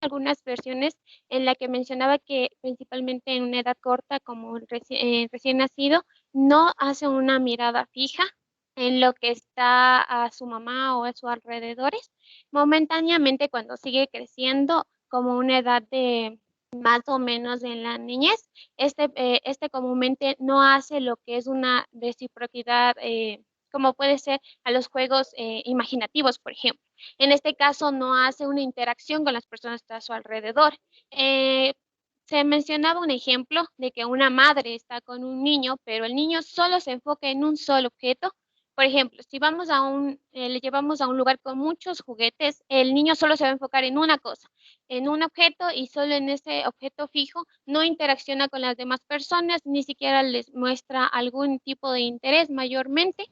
algunas versiones en la que mencionaba que principalmente en una edad corta, como recién nacido, no hace una mirada fija en lo que está a su mamá o a sus alrededores. Momentáneamente, cuando sigue creciendo, como una edad de más o menos en la niñez, este comúnmente no hace lo que es una reciprocidad, como puede ser a los juegos imaginativos, por ejemplo. En este caso, no hace una interacción con las personas que están a su alrededor. Eh, Se mencionaba un ejemplo de que una madre está con un niño, pero el niño solo se enfoca en un solo objeto. Por ejemplo, si le llevamos a un lugar con muchos juguetes, el niño solo se va a enfocar en una cosa, en un objeto y solo en ese objeto fijo, no interacciona con las demás personas, ni siquiera les muestra algún tipo de interés mayormente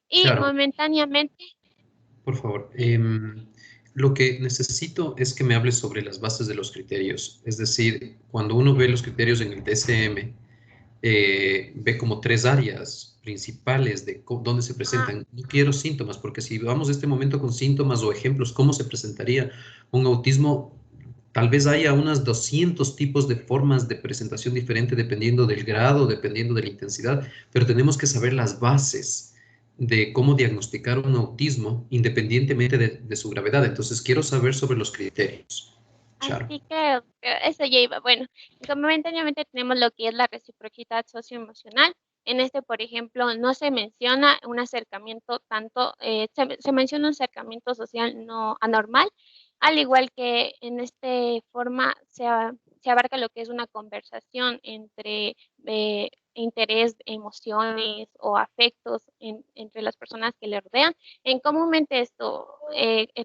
y Sharon, momentáneamente, por favor. ¿sí? Lo que necesito es que me hables sobre las bases de los criterios. Es decir, cuando uno ve los criterios en el DSM, ve como tres áreas principales de dónde se Ah, presentan. No quiero síntomas, porque si vamos a este momento con síntomas o ejemplos, cómo se presentaría un autismo, tal vez haya unas 200 tipos de formas de presentación diferente dependiendo del grado, dependiendo de la intensidad, pero tenemos que saber las bases de cómo diagnosticar un autismo independientemente de su gravedad. Entonces, quiero saber sobre los criterios. Charo. así que eso ya iba. Bueno, momentáneamente tenemos lo que es la reciprocidad socioemocional. En este, por ejemplo, no se menciona un acercamiento tanto, se menciona un acercamiento social no anormal, al igual que en este forma se abarca lo que es una conversación entre interés, emociones o afectos entre las personas que le rodean. Comúnmente esto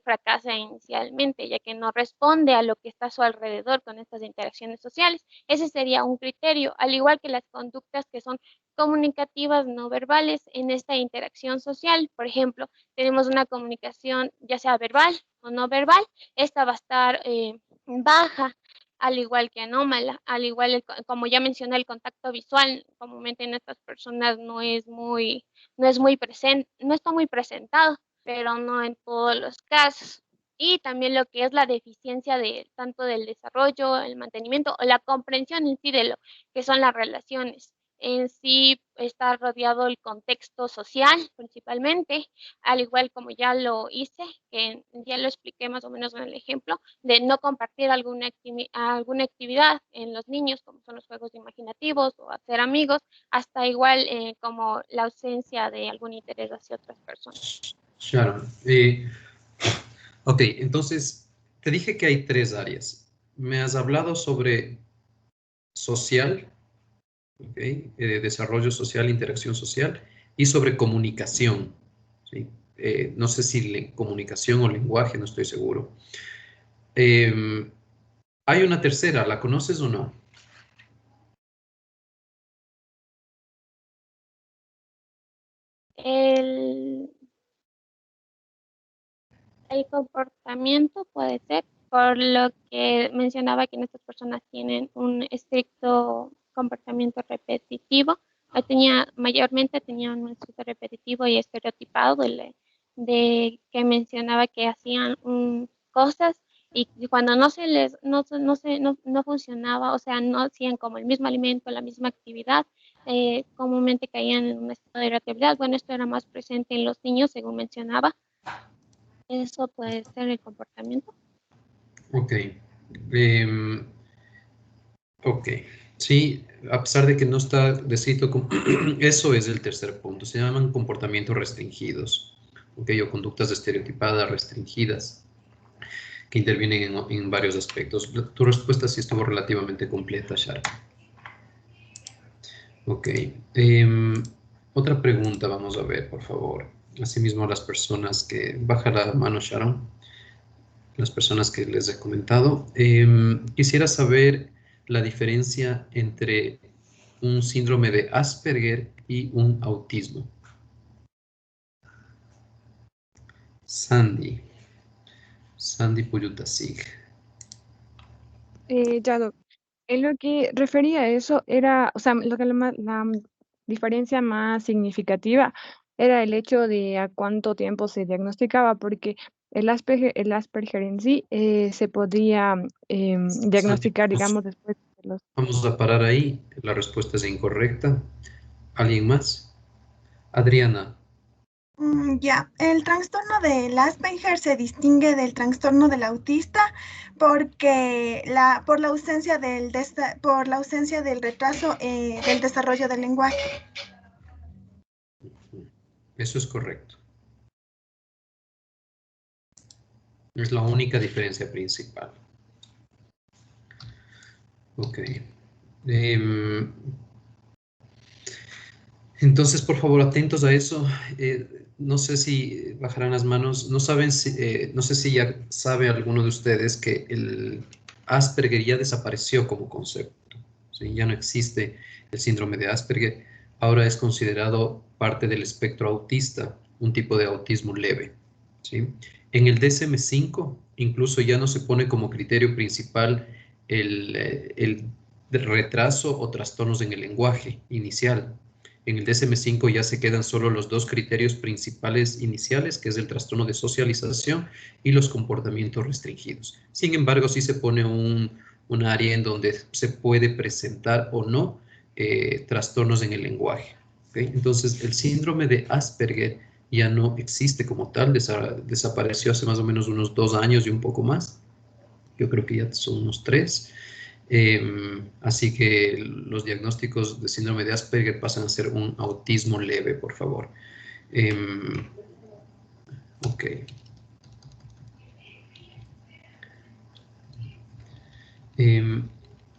fracasa inicialmente, ya que no responde a lo que está a su alrededor con estas interacciones sociales. Ese sería un criterio, al igual que las conductas que son comunicativas no verbales en esta interacción social. Por ejemplo, tenemos una comunicación ya sea verbal o no verbal, esta va a estar baja, al igual que anómala, al igual como ya mencioné, el contacto visual comúnmente en estas personas no es muy presente, no está muy presentado, pero no en todos los casos. Y también lo que es la deficiencia de tanto del desarrollo, el mantenimiento o la comprensión en sí de lo que son las relaciones. En sí está rodeado el contexto social principalmente, al igual como ya lo hice, que ya lo expliqué más o menos en el ejemplo, de no compartir alguna actividad en los niños, como son los juegos imaginativos o hacer amigos, hasta igual como la ausencia de algún interés hacia otras personas. Sharon. Ok, entonces te dije que hay tres áreas. Me has hablado sobre social, ok, desarrollo social, interacción social, y sobre comunicación, ¿sí? No sé si comunicación o lenguaje, no estoy seguro. Em, Hay una tercera, ¿la conoces o no? El, el comportamiento puede ser, por lo que mencionaba que estas personas tienen un estricto comportamiento repetitivo. Mayormente tenían un estricto repetitivo y estereotipado de que mencionaba que hacían cosas y cuando no se les, no funcionaba, o sea, no hacían como el mismo alimento, la misma actividad, comúnmente caían en un estado de irritabilidad. Bueno, esto era más presente en los niños, según mencionaba. Eso puede ser el comportamiento. Ok. Em, ok. Sí, a pesar de que no está descrito como... Eso es el tercer punto. Se llaman comportamientos restringidos, ok, o conductas estereotipadas restringidas, que intervienen en varios aspectos. Tu respuesta sí estuvo relativamente completa, Shara. Ok. Otra pregunta, vamos a ver, por favor. Asimismo, las personas que... Baja la mano, Sharon. Las personas que les he comentado. Quisiera saber la diferencia entre un síndrome de Asperger y un autismo. Sandy. Sandy Puyutasig. Ya, en lo que refería a eso era, o sea, lo que la diferencia más significativa era el hecho de a cuánto tiempo se diagnosticaba, porque el Asperger en sí se podría Santi, diagnosticar, digamos, después de los... vamos a parar ahí. La respuesta es incorrecta. ¿Alguien más? Adriana. Ya, el trastorno del Asperger se distingue del trastorno del autista porque por la ausencia por la ausencia del retraso del desarrollo del lenguaje. Eso es correcto. Es la única diferencia principal. Ok. Entonces, por favor, atentos a eso. No sé si bajarán las manos. No saben no sé si ya sabe alguno de ustedes que el Asperger ya desapareció como concepto. ¿Sí? Ya no existe el síndrome de Asperger. Ahora es considerado parte del espectro autista, un tipo de autismo leve. ¿Sí? En el DSM-5 incluso ya no se pone como criterio principal el retraso o trastornos en el lenguaje inicial. En el DSM-5 ya se quedan solo los dos criterios principales iniciales, que es el trastorno de socialización y los comportamientos restringidos. Sin embargo, sí se pone un área en donde se puede presentar o no trastornos en el lenguaje. ¿Okay? Entonces, el síndrome de Asperger ya no existe como tal, desapareció hace más o menos unos 2 años y un poco más. Yo creo que ya son unos 3. Así que los diagnósticos de síndrome de Asperger pasan a ser un autismo leve, por favor. Ok.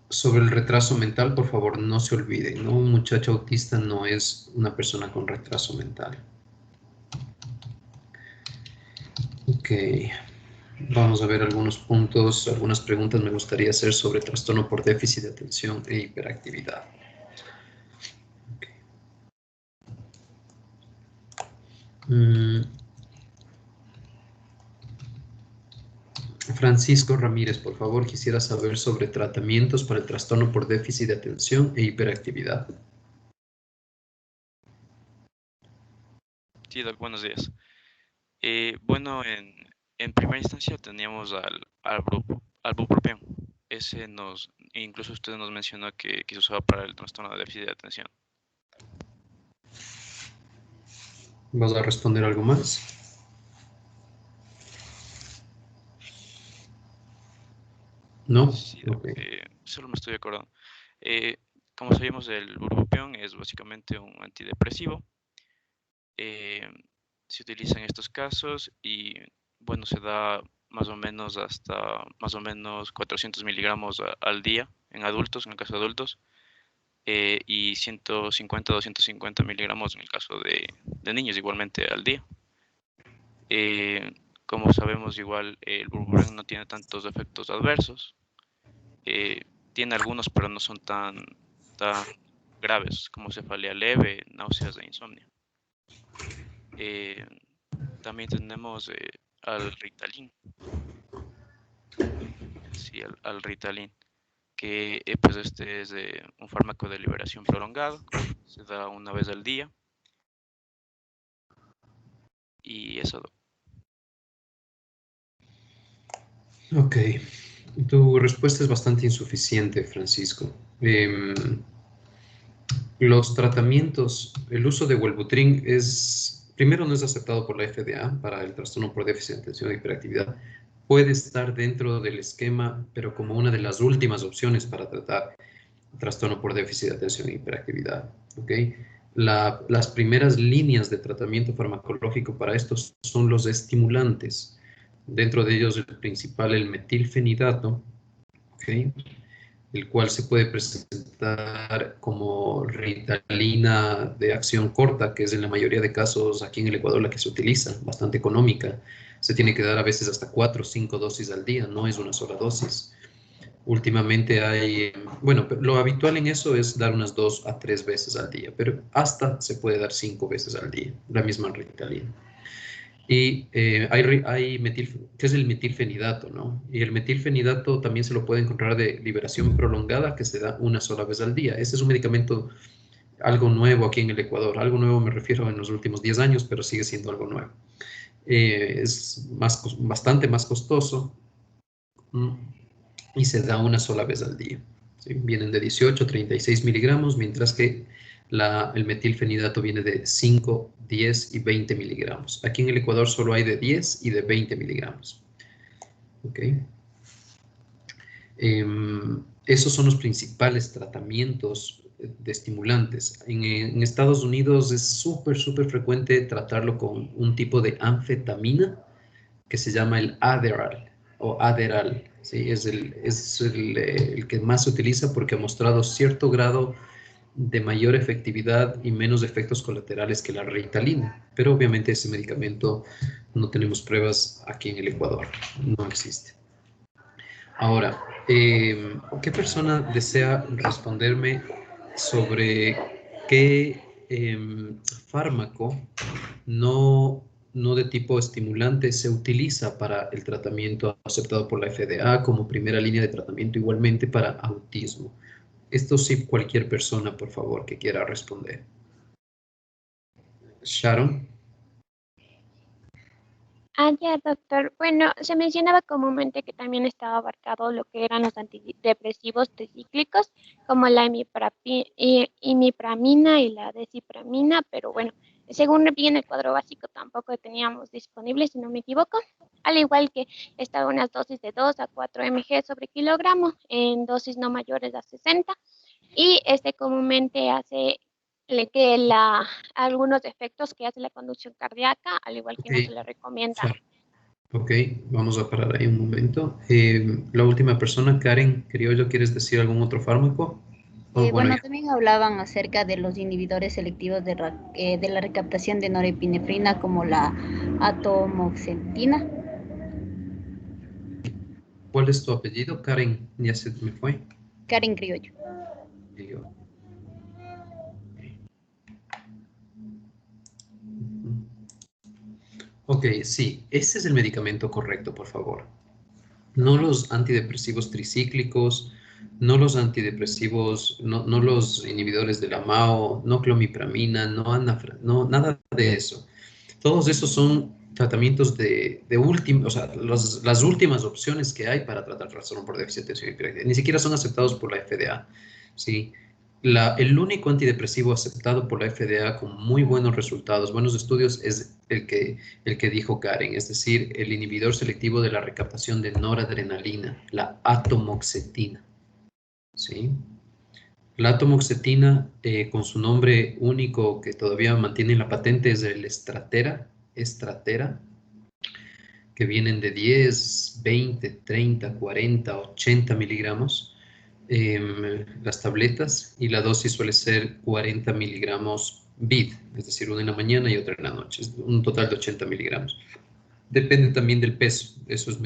Sobre el retraso mental, por favor, no se olvide, ¿no? Un muchacho autista no es una persona con retraso mental. Ok. Vamos a ver algunos puntos, algunas preguntas me gustaría hacer sobre trastorno por déficit de atención e hiperactividad. Okay. Francisco Ramírez, por favor, quisiera saber sobre tratamientos para el trastorno por déficit de atención e hiperactividad. Sí, Doc, buenos días. Bueno, en primera instancia teníamos al bupropión. Ese incluso usted nos mencionó que se usaba para el trastorno de déficit de atención. ¿Vas a responder algo más? ¿No? Sí, Okay. Solo me estoy acordando. Como sabemos, el bupropión es básicamente un antidepresivo. Se utiliza en estos casos y, bueno, se da más o menos hasta más o menos 400 miligramos al día en adultos, en el caso de adultos, y 150 250 miligramos en el caso de niños igualmente al día. Como sabemos, igual el bupropión no tiene tantos efectos adversos. Tiene algunos, pero no son tan graves como cefalea leve, náuseas e insomnio. También tenemos al Ritalin. Sí, al Ritalin, que pues este es un fármaco de liberación prolongada, se da una vez al día. Y eso. Ok. Tu respuesta es bastante insuficiente, Francisco. Los tratamientos, el uso de Wellbutrin primero no es aceptado por la FDA para el trastorno por déficit de atención e hiperactividad. Puede estar dentro del esquema, pero como una de las últimas opciones para tratar trastorno por déficit de atención e hiperactividad. ¿Okay? Las primeras líneas de tratamiento farmacológico para estos son los estimulantes. Dentro de ellos el principal, el metilfenidato, ¿okay? El cual se puede presentar como Ritalina de acción corta, que es en la mayoría de casos aquí en el Ecuador la que se utiliza, bastante económica. Se tiene que dar a veces hasta 4 o 5 dosis al día, no es una sola dosis. Últimamente hay, bueno, lo habitual en eso es dar unas 2 a 3 veces al día, pero hasta se puede dar 5 veces al día, la misma Ritalina. Y hay ¿qué es el metilfenidato, no? Y el metilfenidato también se lo puede encontrar de liberación prolongada, que se da una sola vez al día. Este es un medicamento algo nuevo aquí en el Ecuador. Algo nuevo me refiero en los últimos 10 años, pero sigue siendo algo nuevo. es bastante más costoso y se da una sola vez al día. ¿Sí? Vienen de 18 a 36 miligramos, mientras que el metilfenidato viene de 5, 10 y 20 miligramos. Aquí en el Ecuador solo hay de 10 y de 20 miligramos. ¿Ok? Esos son los principales tratamientos de estimulantes. En Estados Unidos es súper frecuente tratarlo con un tipo de anfetamina que se llama el Adderall o Adderall. ¿Sí? Es el que más se utiliza porque ha mostrado cierto grado de mayor efectividad y menos efectos colaterales que la Ritalina. Pero obviamente ese medicamento no tenemos pruebas aquí en el Ecuador. No existe. Ahora, ¿qué persona desea responderme sobre qué fármaco no de tipo estimulante se utiliza para el tratamiento aceptado por la FDA como primera línea de tratamiento igualmente para autismo? Esto sí, cualquier persona, por favor, que quiera responder. Sharon. Ya, doctor. Bueno, se mencionaba comúnmente que también estaba abarcado lo que eran los antidepresivos tricíclicos, como la imipramina y la desipramina, pero bueno, según vi en el cuadro básico tampoco teníamos disponible, si no me equivoco, al igual que estaban unas dosis de 2 a 4 mg sobre kilogramo, en dosis no mayores a 60, y comúnmente hace algunos efectos que hace la conducción cardíaca, al igual que no se le recomienda. Sharon. Ok, vamos a parar ahí un momento. La última persona, Karen Criollo, ¿quieres decir algún otro fármaco? Bueno, también hablaban acerca de los inhibidores selectivos de la recaptación de norepinefrina como la atomoxetina. ¿Cuál es tu apellido? Karen, ya se me fue. Karen Criollo. Ok, sí, ese es el medicamento correcto, por favor. No los antidepresivos tricíclicos, no los antidepresivos, no los inhibidores de la MAO, no clomipramina, no nada de eso. Todos esos son tratamientos de último, o sea, las últimas opciones que hay para tratar trastorno por déficit de atención y hiperactividad. Ni siquiera son aceptados por la FDA, ¿sí? El único antidepresivo aceptado por la FDA con muy buenos resultados, buenos estudios, es el que dijo Karen, es decir, el inhibidor selectivo de la recaptación de noradrenalina, la atomoxetina. ¿Sí? La atomoxetina, con su nombre único que todavía mantiene la patente, es el estratera, que vienen de 10, 20, 30, 40, 80 miligramos. Las tabletas, y la dosis suele ser 40 miligramos BID, es decir, una en la mañana y otra en la noche, es un total de 80 miligramos. Depende también del peso, eso es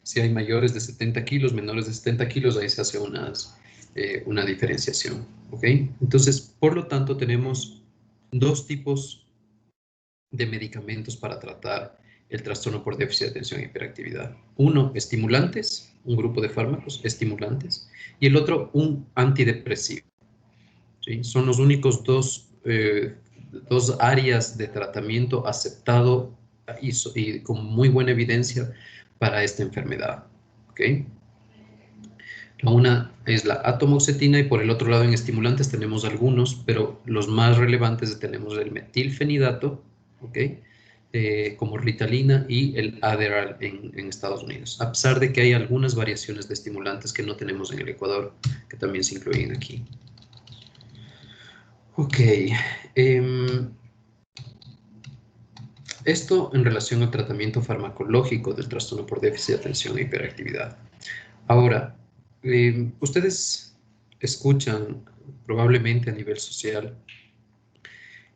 si hay mayores de 70 kilos, menores de 70 kilos, ahí se hace una diferenciación, ¿ok? Entonces, por lo tanto, tenemos dos tipos de medicamentos para tratar el trastorno por déficit de atención e hiperactividad. Uno, estimulantes, un grupo de fármacos estimulantes, y el otro, un antidepresivo. ¿Sí? Son los únicos dos áreas de tratamiento aceptado y con muy buena evidencia para esta enfermedad. ¿Okay? Una es la atomoxetina y por el otro lado en estimulantes tenemos algunos, pero los más relevantes tenemos el metilfenidato, ¿okay? Como Ritalina y el Adderall en Estados Unidos, a pesar de que hay algunas variaciones de estimulantes que no tenemos en el Ecuador, que también se incluyen aquí. Ok. Esto en relación al tratamiento farmacológico del trastorno por déficit de atención e hiperactividad. Ahora, ustedes escuchan probablemente a nivel social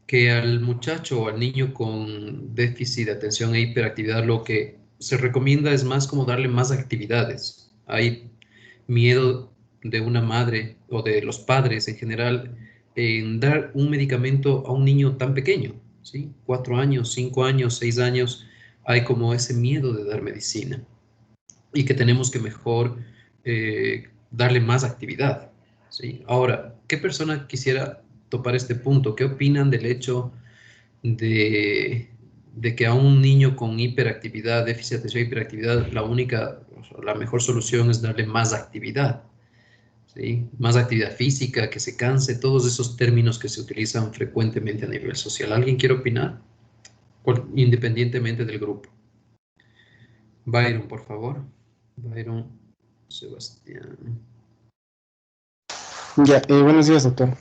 que al muchacho o al niño con déficit de atención e hiperactividad lo que se recomienda es más como darle más actividades. Hay miedo de una madre o de los padres en general en dar un medicamento a un niño tan pequeño, ¿sí? 4 años, 5 años, 6 años, hay como ese miedo de dar medicina y que tenemos que mejor darle más actividad, ¿sí? Ahora, ¿qué persona quisiera topar este punto? ¿Qué opinan del hecho de de que a un niño con hiperactividad, déficit de atención y hiperactividad, la mejor solución es darle más actividad, ¿sí? Más actividad física, que se canse, todos esos términos que se utilizan frecuentemente a nivel social. ¿Alguien quiere opinar? Independientemente del grupo. Byron, por favor. Byron, Sebastián. Ya, buenos días, doctor.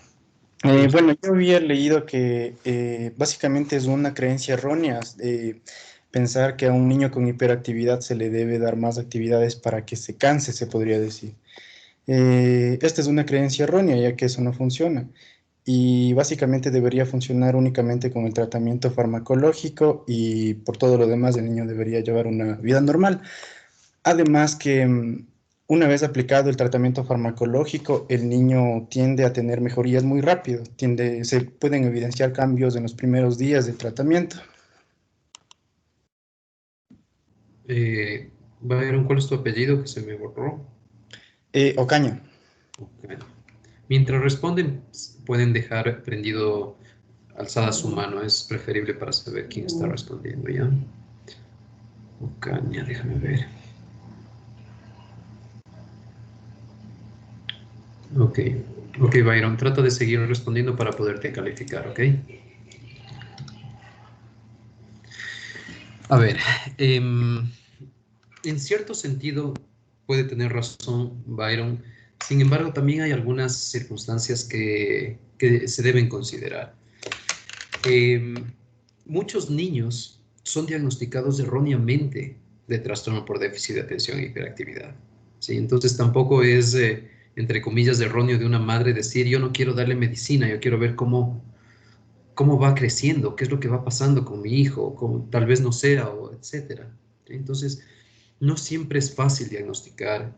Buenos Bueno, yo había leído que básicamente es una creencia errónea pensar que a un niño con hiperactividad se le debe dar más actividades para que se canse, se podría decir. Esta es una creencia errónea, ya que eso no funciona. Y básicamente debería funcionar únicamente con el tratamiento farmacológico y por todo lo demás el niño debería llevar una vida normal. Además que una vez aplicado el tratamiento farmacológico, el niño tiende a tener mejorías muy rápido, se pueden evidenciar cambios en los primeros días del tratamiento. Byron, ¿cuál es tu apellido que se me borró? Ocaña. Okay. Mientras responden, pueden dejar prendido, alzada su mano. Es preferible para saber quién está respondiendo, ¿ya? Ocaña, déjame ver. Ok, Byron, trata de seguir respondiendo para poderte calificar, ¿ok? A ver, en cierto sentido puede tener razón Byron, sin embargo también hay algunas circunstancias que se deben considerar. Muchos niños son diagnosticados erróneamente de trastorno por déficit de atención e hiperactividad, ¿sí? Entonces tampoco es, entre comillas, erróneo de una madre decir, yo no quiero darle medicina, yo quiero ver cómo va creciendo, qué es lo que va pasando con mi hijo, tal vez no sea, o etcétera. Entonces, no siempre es fácil diagnosticar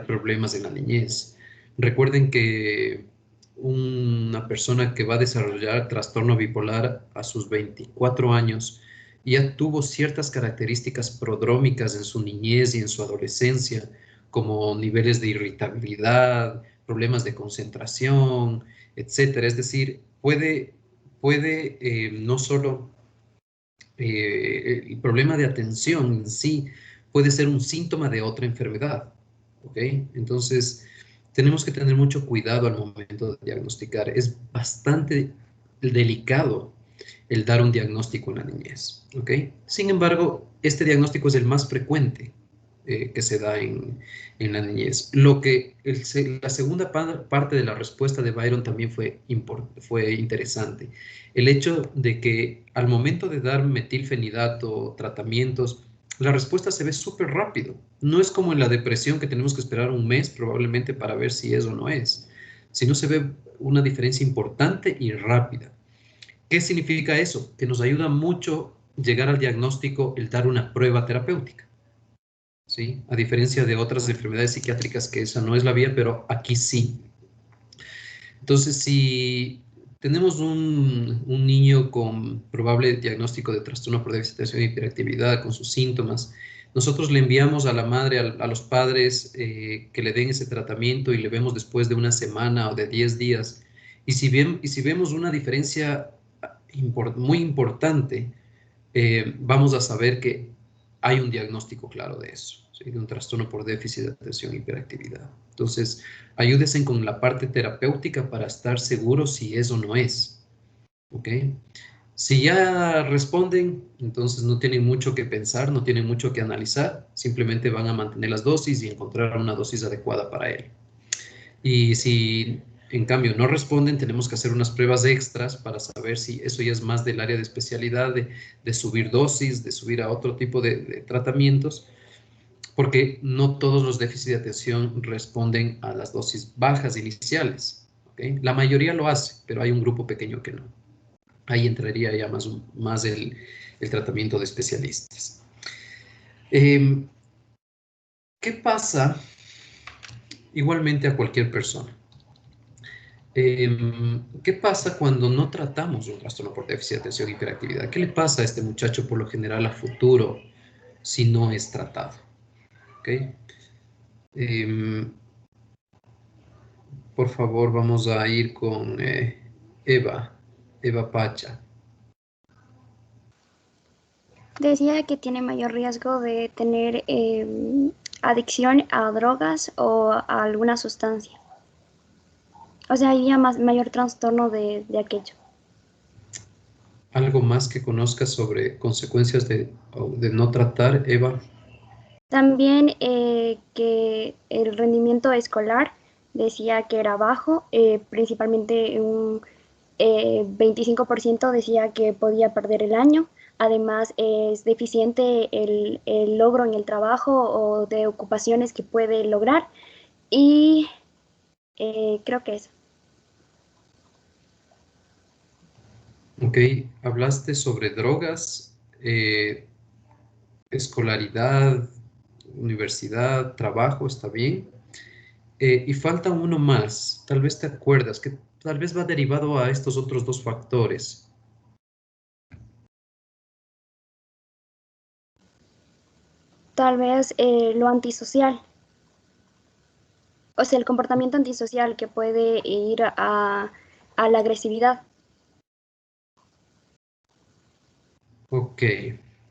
problemas en la niñez. Recuerden que una persona que va a desarrollar trastorno bipolar a sus 24 años ya tuvo ciertas características prodrómicas en su niñez y en su adolescencia, como niveles de irritabilidad, problemas de concentración, etcétera. Es decir, puede no solo el problema de atención en sí puede ser un síntoma de otra enfermedad, ¿ok? Entonces, tenemos que tener mucho cuidado al momento de diagnosticar. Es bastante delicado el dar un diagnóstico en la niñez, ¿ok? Sin embargo, este diagnóstico es el más frecuente que se da en la niñez. La segunda parte de la respuesta de Byron también fue interesante. El hecho de que al momento de dar metilfenidato, tratamientos, la respuesta se ve súper rápido. No es como en la depresión que tenemos que esperar un mes probablemente para ver si es o no es, sino se ve una diferencia importante y rápida. ¿Qué significa eso? Que nos ayuda mucho llegar al diagnóstico el dar una prueba terapéutica, ¿sí? A diferencia de otras enfermedades psiquiátricas que esa no es la vía, pero aquí sí. Entonces, si tenemos un niño con probable diagnóstico de trastorno por déficit de atención e hiperactividad con sus síntomas, nosotros le enviamos a la madre, a los padres que le den ese tratamiento y le vemos después de una semana o de 10 días. Y si vemos una diferencia muy importante, vamos a saber que hay un diagnóstico claro de eso, ¿sí? De un trastorno por déficit de atención e hiperactividad. Entonces, ayúdense con la parte terapéutica para estar seguros si es o no es, ¿ok? Si ya responden, entonces no tienen mucho que pensar, no tienen mucho que analizar, simplemente van a mantener las dosis y encontrar una dosis adecuada para él. Y si en cambio no responden, tenemos que hacer unas pruebas extras para saber si eso ya es más del área de especialidad, de subir dosis, de subir a otro tipo de tratamientos, porque no todos los déficits de atención responden a las dosis bajas iniciales, ¿okay? La mayoría lo hace, pero hay un grupo pequeño que no. Ahí entraría ya más el tratamiento de especialistas. ¿Qué pasa igualmente a cualquier persona? ¿Qué pasa cuando no tratamos un trastorno por déficit de atención e hiperactividad? ¿Qué le pasa a este muchacho por lo general a futuro si no es tratado? ¿Okay? Por favor, vamos a ir con Eva Pacha. Decía que tiene mayor riesgo de tener adicción a drogas o a alguna sustancia. O sea, había mayor trastorno de aquello. ¿Algo más que conozcas sobre consecuencias de no tratar, Eva? También que el rendimiento escolar decía que era bajo, principalmente un 25% decía que podía perder el año. Además, es deficiente el logro en el trabajo o de ocupaciones que puede lograr. Y creo que eso. Ok, hablaste sobre drogas, escolaridad, universidad, trabajo, está bien. Y falta uno más, tal vez te acuerdas, que tal vez va derivado a estos otros dos factores. Tal vez lo antisocial, o sea, el comportamiento antisocial que puede ir a la agresividad. Ok,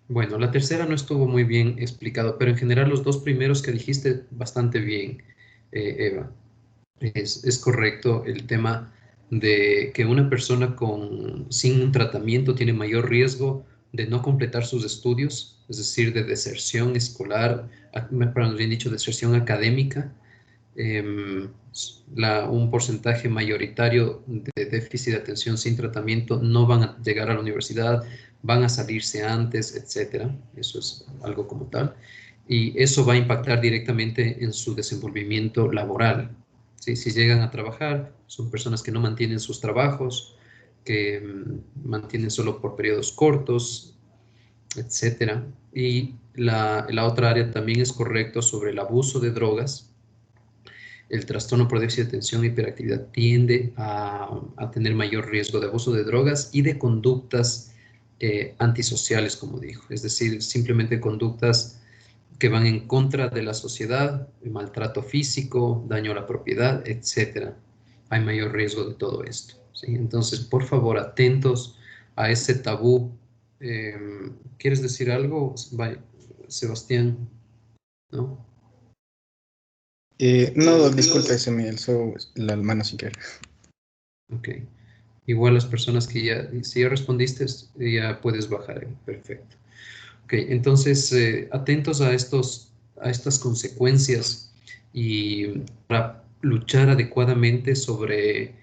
bueno, la tercera no estuvo muy bien explicado, pero en general los dos primeros que dijiste bastante bien, Eva. Es correcto el tema de que una persona sin un tratamiento tiene mayor riesgo de no completar sus estudios, es decir, de deserción escolar, perdón, bien dicho, deserción académica. Un porcentaje mayoritario de déficit de atención sin tratamiento no van a llegar a la universidad, van a salirse antes, etcétera. Eso es algo como tal. Y eso va a impactar directamente en su desenvolvimiento laboral. ¿Sí? Si llegan a trabajar, son personas que no mantienen sus trabajos, que mantienen solo por periodos cortos, etcétera. Y la otra área también es correcto sobre el abuso de drogas. El trastorno por déficit de atención e hiperactividad tiende a tener mayor riesgo de abuso de drogas y de conductas antisociales, como dijo, es decir, simplemente conductas que van en contra de la sociedad, maltrato físico, daño a la propiedad, etcétera. Hay mayor riesgo de todo esto, ¿sí? Entonces, por favor, atentos a ese tabú. ¿Quieres decir algo, Sebastián? ¿No? No, disculpe, se me alzó la mano sin querer. Ok. Igual las personas que si ya respondiste, ya puedes bajar ahí. Perfecto. Ok, entonces, atentos a estas consecuencias y para luchar adecuadamente sobre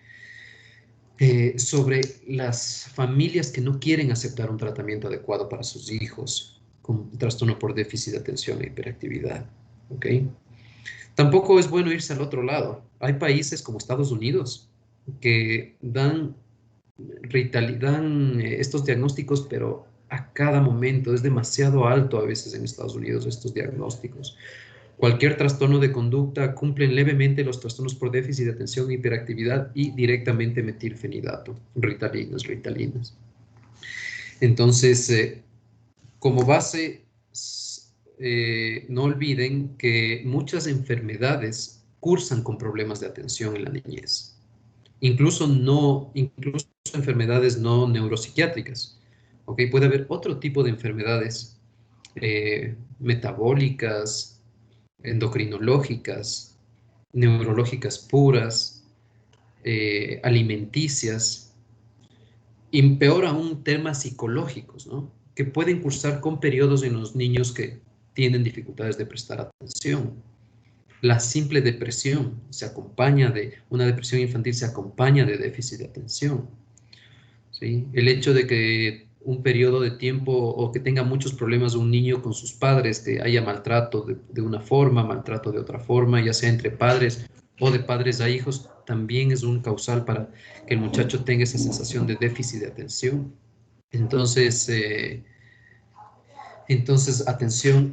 las familias que no quieren aceptar un tratamiento adecuado para sus hijos con trastorno por déficit de atención e hiperactividad. ¿Ok? Tampoco es bueno irse al otro lado. Hay países como Estados Unidos que dan estos diagnósticos, pero a cada momento es demasiado alto a veces en Estados Unidos estos diagnósticos. Cualquier trastorno de conducta cumplen levemente los trastornos por déficit de atención e hiperactividad y directamente metilfenidato, Ritalinas. Entonces, como base, no olviden que muchas enfermedades cursan con problemas de atención en la niñez. Incluso enfermedades no neuropsiquiátricas. ¿Ok? Puede haber otro tipo de enfermedades metabólicas, endocrinológicas, neurológicas puras, alimenticias, y peor aún temas psicológicos, ¿no? Que pueden cursar con periodos en los niños que tienen dificultades de prestar atención. La simple depresión una depresión infantil se acompaña de déficit de atención. ¿Sí? El hecho de que un periodo de tiempo o que tenga muchos problemas un niño con sus padres, que haya maltrato de una forma, maltrato de otra forma, ya sea entre padres o de padres a hijos, también es un causal para que el muchacho tenga esa sensación de déficit de atención. Entonces, atención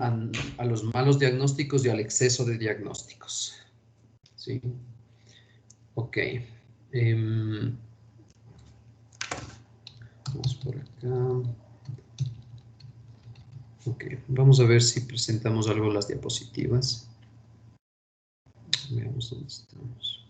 a los malos diagnósticos y al exceso de diagnósticos. ¿Sí? Ok. Vamos por acá. Ok, vamos a ver si presentamos algo en las diapositivas. Veamos dónde estamos.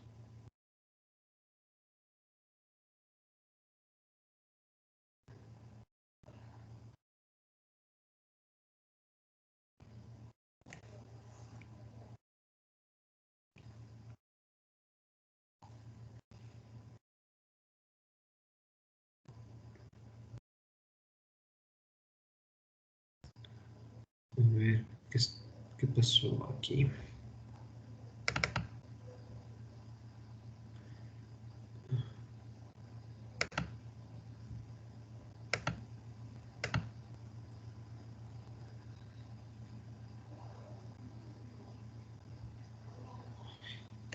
A ver, ¿qué pasó aquí?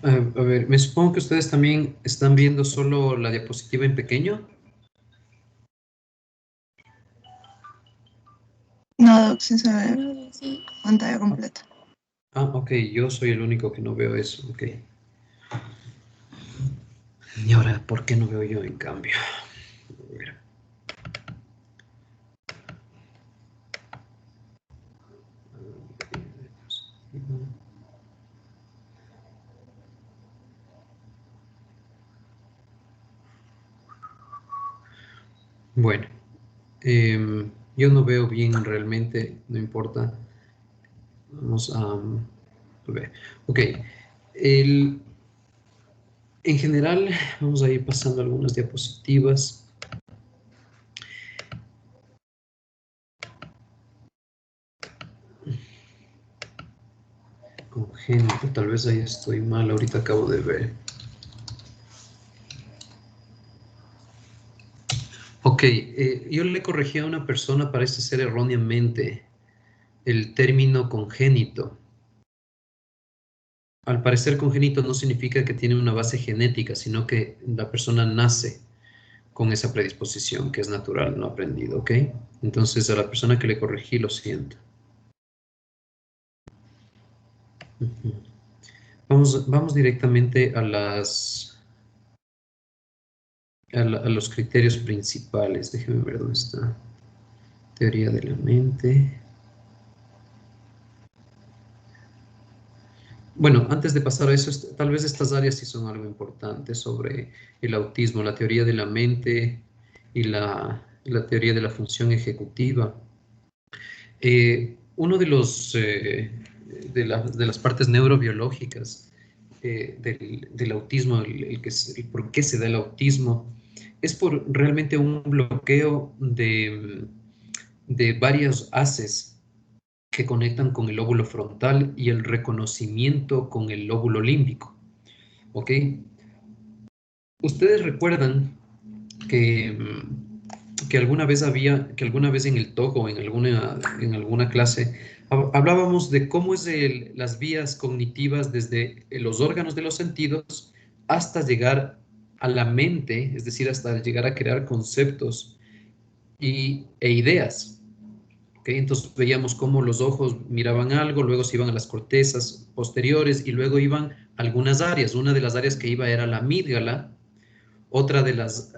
A ver, me supongo que ustedes también están viendo solo la diapositiva en pequeño. No, Doc, se ve pantalla completa. Ah, ok, yo soy el único que no veo eso, ok. Y ahora, ¿por qué no veo yo en cambio? A ver. Bueno, yo no veo bien realmente, no importa. Vamos a ver. Ok, en general, vamos a ir pasando algunas diapositivas. Congénito, tal vez ahí estoy mal, ahorita acabo de ver. Ok, yo le corregí a una persona, parece ser erróneamente, el término congénito. Al parecer congénito no significa que tiene una base genética, sino que la persona nace con esa predisposición, que es natural, no aprendido, ¿ok? Entonces a la persona que le corregí, lo siento. Vamos directamente a los criterios principales. Déjeme ver dónde está. Teoría de la mente. Bueno, antes de pasar a eso, tal vez estas áreas sí son algo importante sobre el autismo, la teoría de la mente y la teoría de la función ejecutiva. Uno de las partes neurobiológicas del autismo, el por qué se da el autismo, es por realmente un bloqueo de varios haces que conectan con el lóbulo frontal y el reconocimiento con el lóbulo límbico. ¿Ok? Ustedes recuerdan que alguna vez en el TOC o en alguna clase hablábamos de cómo es las vías cognitivas desde los órganos de los sentidos hasta llegar a la mente, es decir, hasta llegar a crear conceptos e ideas. ¿Okay? Entonces veíamos cómo los ojos miraban algo, luego se iban a las cortezas posteriores y luego iban a algunas áreas. Una de las áreas que iba era la amígdala, otra de las,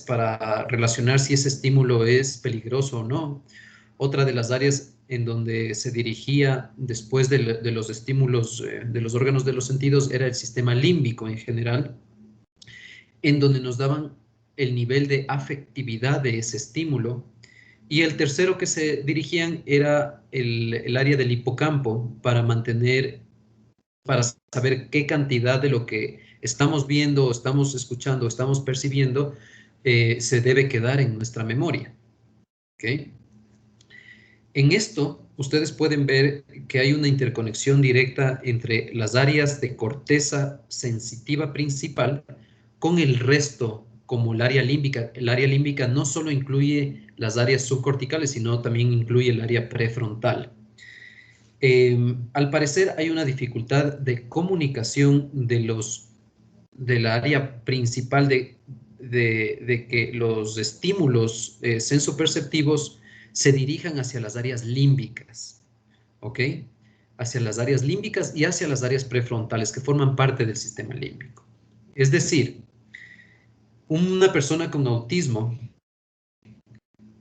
para relacionar si ese estímulo es peligroso o no. Otra de las áreas en donde se dirigía después de los estímulos de los órganos de los sentidos era el sistema límbico en general, en donde nos daban el nivel de afectividad de ese estímulo. Y el tercero que se dirigían era el área del hipocampo para saber qué cantidad de lo que estamos viendo, estamos escuchando, estamos percibiendo, se debe quedar en nuestra memoria. ¿Okay? En esto, ustedes pueden ver que hay una interconexión directa entre las áreas de corteza sensitiva principal con el resto, como el área límbica. El área límbica no solo incluye las áreas subcorticales, sino también incluye el área prefrontal. Al parecer hay una dificultad de comunicación del área principal de que los estímulos sensoperceptivos se dirijan hacia las áreas límbicas, ¿ok? Hacia las áreas límbicas y hacia las áreas prefrontales que forman parte del sistema límbico. Es decir, una persona con autismo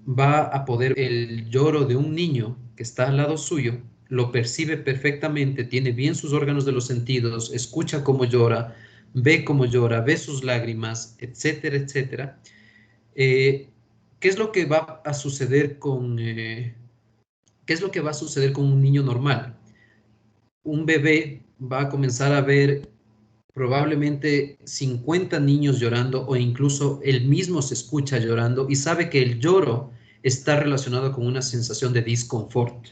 va a poder, el lloro de un niño que está al lado suyo, lo percibe perfectamente, tiene bien sus órganos de los sentidos, escucha cómo llora, ve sus lágrimas, etcétera, etcétera. ¿Qué es lo que va a suceder qué es lo que va a suceder con un niño normal? Un bebé va a comenzar a ver probablemente 50 niños llorando o incluso él mismo se escucha llorando y sabe que el lloro está relacionado con una sensación de disconfort.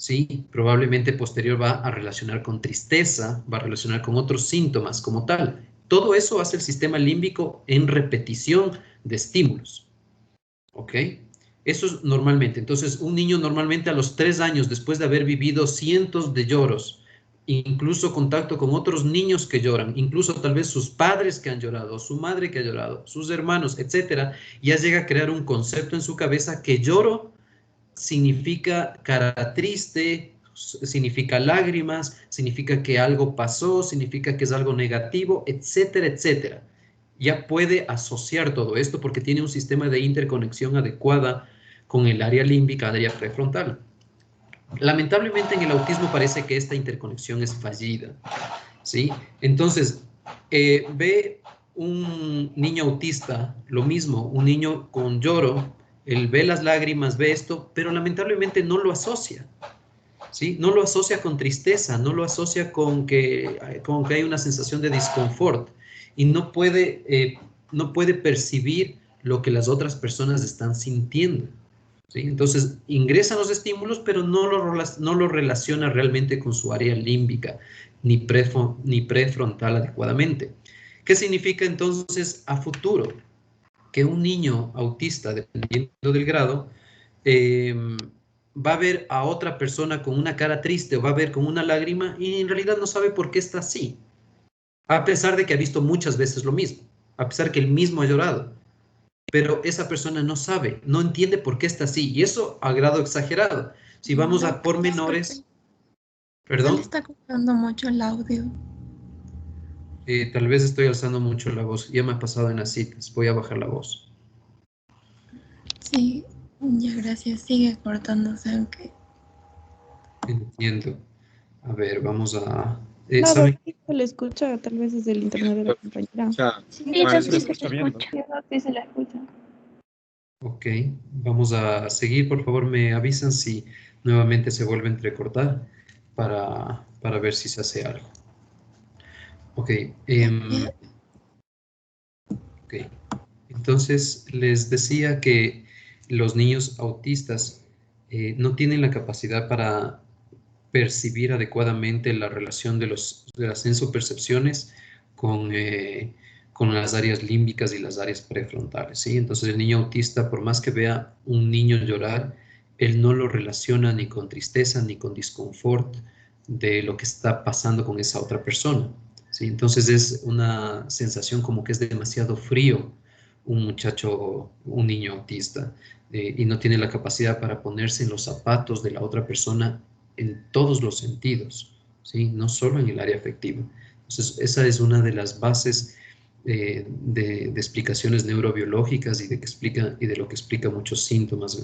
¿sí? Probablemente posterior va a relacionar con tristeza, va a relacionar con otros síntomas como tal. Todo eso hace el sistema límbico en repetición de estímulos, ¿ok? Eso es normalmente. Entonces, un niño normalmente a los 3 años, después de haber vivido cientos de lloros, incluso contacto con otros niños que lloran, incluso tal vez sus padres que han llorado, su madre que ha llorado, sus hermanos, etcétera, ya llega a crear un concepto en su cabeza que lloro significa cara triste, significa lágrimas, significa que algo pasó, significa que es algo negativo, etcétera, etcétera. Ya puede asociar todo esto porque tiene un sistema de interconexión adecuada con el área límbica, área prefrontal. Lamentablemente en el autismo parece que esta interconexión es fallida, ¿sí? Entonces, ve un niño autista, lo mismo, un niño con lloro, él ve las lágrimas, ve esto, pero lamentablemente no lo asocia, ¿sí? No lo asocia con tristeza, no lo asocia con que hay una sensación de disconfort y no puede percibir lo que las otras personas están sintiendo, ¿sí? Entonces, ingresan los estímulos, pero no lo relaciona realmente con su área límbica, ni prefrontal adecuadamente. ¿Qué significa entonces a futuro? Que un niño autista, dependiendo del grado, va a ver a otra persona con una cara triste o va a ver con una lágrima y en realidad no sabe por qué está así, a pesar de que ha visto muchas veces lo mismo, a pesar que él mismo ha llorado. Pero esa persona no sabe, no entiende por qué está así, y eso a grado exagerado. Si vamos a pormenores, Se le perdón, está cortando mucho el audio. tal vez estoy alzando mucho la voz, ya me ha pasado en las citas, voy a bajar la voz. Sí, ya gracias. Sigue cortándose, aunque... Entiendo. A ver, vamos a... No, ¿saben? se le escucha, tal vez desde el internet de la compañera. Sí, Ella sí sí se se escucha bien, ¿no? escucha. Sí se la escucha. Ok, vamos a seguir. Por favor, me avisan si nuevamente se vuelve a entrecortar para ver si se hace algo. Ok, ok. Entonces, les decía que los niños autistas no tienen la capacidad para percibir adecuadamente la relación de las sensopercepciones con las áreas límbicas y las áreas prefrontales, ¿sí? Entonces, el niño autista, por más que vea un niño llorar, él no lo relaciona ni con tristeza ni con disconfort de lo que está pasando con esa otra persona, ¿sí? Entonces, es una sensación como que es demasiado frío un muchacho, un niño autista, y no tiene la capacidad para ponerse en los zapatos de la otra persona en todos los sentidos, ¿sí? No solo en el área afectiva. Entonces, esa es una de las bases de explicaciones neurobiológicas y de lo que explica muchos síntomas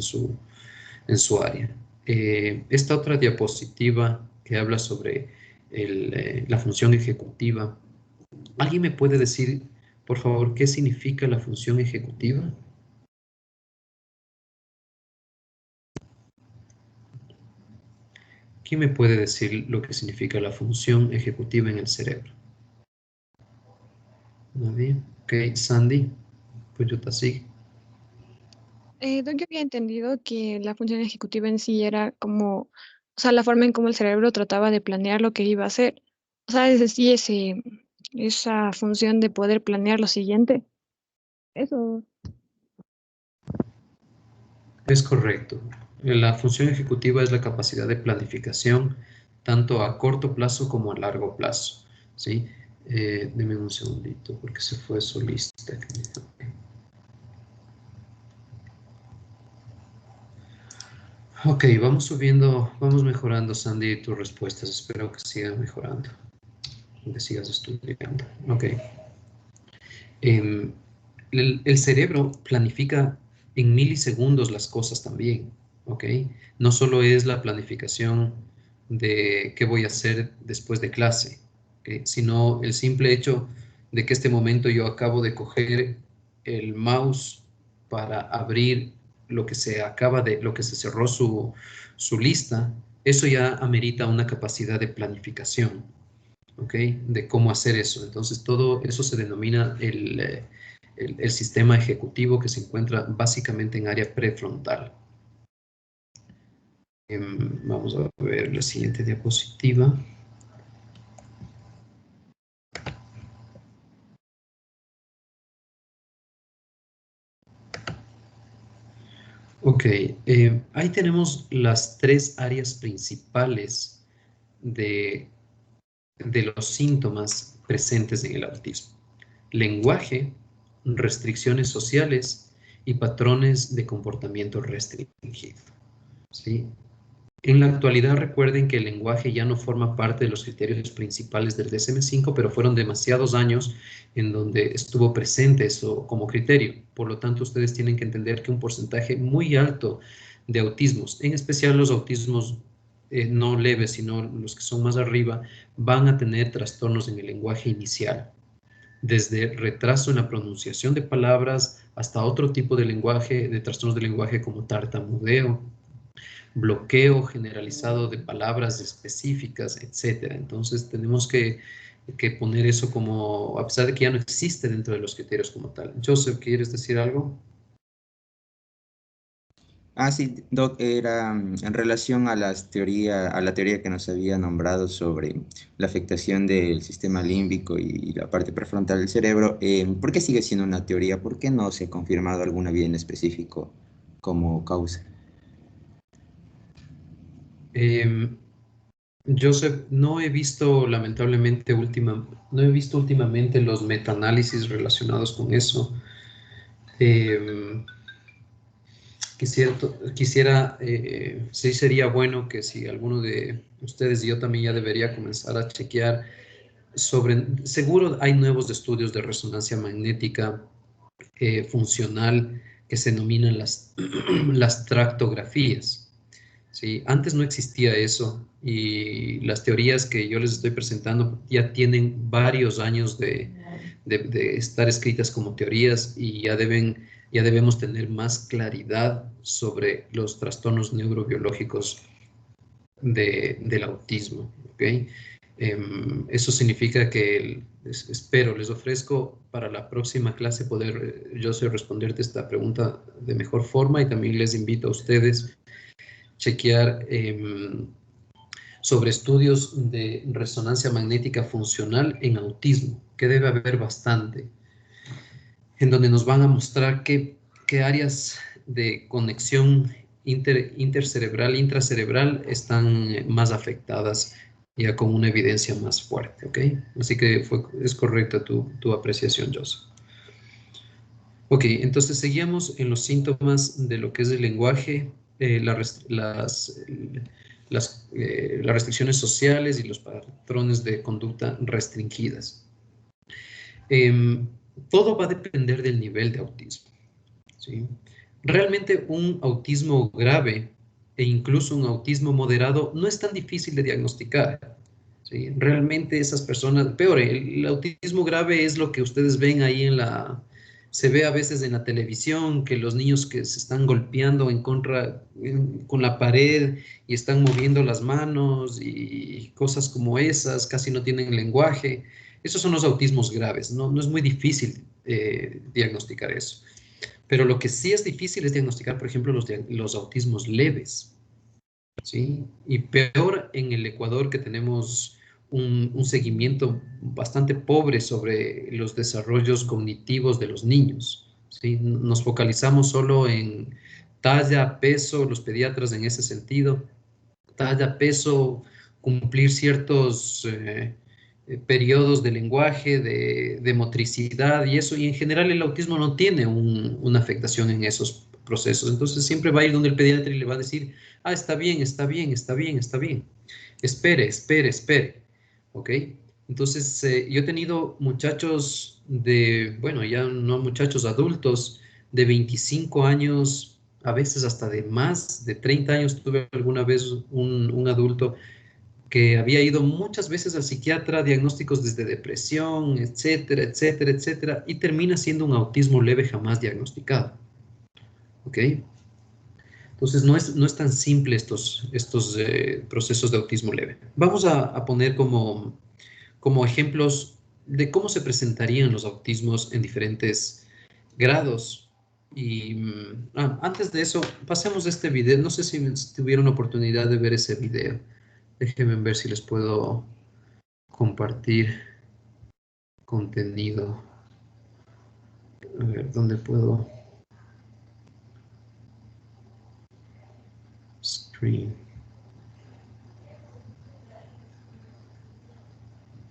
en su área. Esta otra diapositiva que habla sobre la función ejecutiva, ¿alguien me puede decir, por favor, qué significa la función ejecutiva? ¿Quién me puede decir lo que significa la función ejecutiva en el cerebro? ¿Nadie? Ok, Sandy, pues yo te sigo. Yo había entendido que la función ejecutiva en sí era como, o sea, la forma en cómo el cerebro trataba de planear lo que iba a hacer. O sea, es decir, esa función de poder planear lo siguiente. Eso. Es correcto. La función ejecutiva es la capacidad de planificación tanto a corto plazo como a largo plazo, ¿sí? Deme un segundito porque se fue solista. Ok, vamos subiendo, vamos mejorando, Sandy, tus respuestas. Espero que sigan mejorando, que sigas estudiando. Ok. El cerebro planifica en milisegundos las cosas también, ¿ok? No solo es la planificación de qué voy a hacer después de clase, ¿ok? Sino el simple hecho de que este momento yo acabo de coger el mouse para abrir lo que se cerró su lista, eso ya amerita una capacidad de planificación, ¿ok? De cómo hacer eso. Entonces, todo eso se denomina el sistema ejecutivo que se encuentra básicamente en área prefrontal. ¿Ok? Vamos a ver la siguiente diapositiva. Ok, ahí tenemos las tres áreas principales de los síntomas presentes en el autismo: lenguaje, restricciones sociales y patrones de comportamiento restringido. ¿Sí? En la actualidad, recuerden que el lenguaje ya no forma parte de los criterios principales del DSM-5, pero fueron demasiados años en donde estuvo presente eso como criterio. Por lo tanto, ustedes tienen que entender que un porcentaje muy alto de autismos, en especial los autismos no leves, sino los que son más arriba, van a tener trastornos en el lenguaje inicial, desde retraso en la pronunciación de palabras hasta otro tipo de lenguaje, de trastornos de lenguaje como tartamudeo, bloqueo generalizado de palabras específicas, etcétera. Entonces tenemos que poner eso como, a pesar de que ya no existe dentro de los criterios como tal. Joseph, ¿quieres decir algo? Sí, Doc, era en relación a la teoría que nos había nombrado sobre la afectación del sistema límbico y la parte prefrontal del cerebro. ¿Por qué sigue siendo una teoría? ¿Por qué no se ha confirmado alguna vía en específico como causa? Joseph, no he visto lamentablemente últimamente los metaanálisis relacionados con eso. Quisiera, sí sería bueno que si alguno de ustedes, y yo también ya debería comenzar a chequear seguro hay nuevos estudios de resonancia magnética funcional que se denominan las tractografías. ¿Sí? Antes no existía eso y las teorías que yo les estoy presentando ya tienen varios años de estar escritas como teorías y ya debemos tener más claridad sobre los trastornos neurobiológicos del autismo. ¿Okay? Eso significa que espero, les ofrezco para la próxima clase poder, yo sé responderte esta pregunta de mejor forma, y también les invito a ustedes chequear sobre estudios de resonancia magnética funcional en autismo, que debe haber bastante, en donde nos van a mostrar qué áreas de conexión intercerebral, intracerebral están más afectadas, ya con una evidencia más fuerte, ¿ok? Así que es correcta tu apreciación, Joseph. Ok, entonces seguíamos en los síntomas de lo que es el lenguaje, las restricciones sociales y los patrones de conducta restringidas. Todo va a depender del nivel de autismo, ¿sí? Realmente un autismo grave e incluso un autismo moderado no es tan difícil de diagnosticar, ¿sí? Realmente esas personas, peor, el autismo grave es lo que ustedes ven ahí se ve a veces en la televisión, que los niños que se están golpeando con la pared y están moviendo las manos y cosas como esas, casi no tienen lenguaje. Esos son los autismos graves, no es muy difícil diagnosticar eso. Pero lo que sí es difícil es diagnosticar, por ejemplo, los autismos leves, ¿sí? Y peor en el Ecuador, que tenemos un seguimiento bastante pobre sobre los desarrollos cognitivos de los niños, ¿sí? Nos focalizamos solo en talla, peso, los pediatras en ese sentido, talla, peso, cumplir ciertos periodos de lenguaje, de motricidad y eso, y en general el autismo no tiene una afectación en esos procesos. Entonces siempre va a ir donde el pediatra y le va a decir, está bien, está bien, está bien, está bien. Espere, espere, espere. ¿Ok? Entonces yo he tenido muchachos bueno, ya no muchachos, adultos de 25 años, a veces hasta de más de 30 años. Tuve alguna vez un adulto que había ido muchas veces al psiquiatra, diagnósticos desde depresión, etcétera, etcétera, etcétera, y termina siendo un autismo leve jamás diagnosticado. ¿Ok? Entonces no es tan simple estos procesos de autismo leve. Vamos a poner como ejemplos de cómo se presentarían los autismos en diferentes grados. Y antes de eso, pasemos este video. No sé si tuvieron oportunidad de ver ese video. Déjenme ver si les puedo compartir contenido. A ver, ¿dónde puedo? Screen.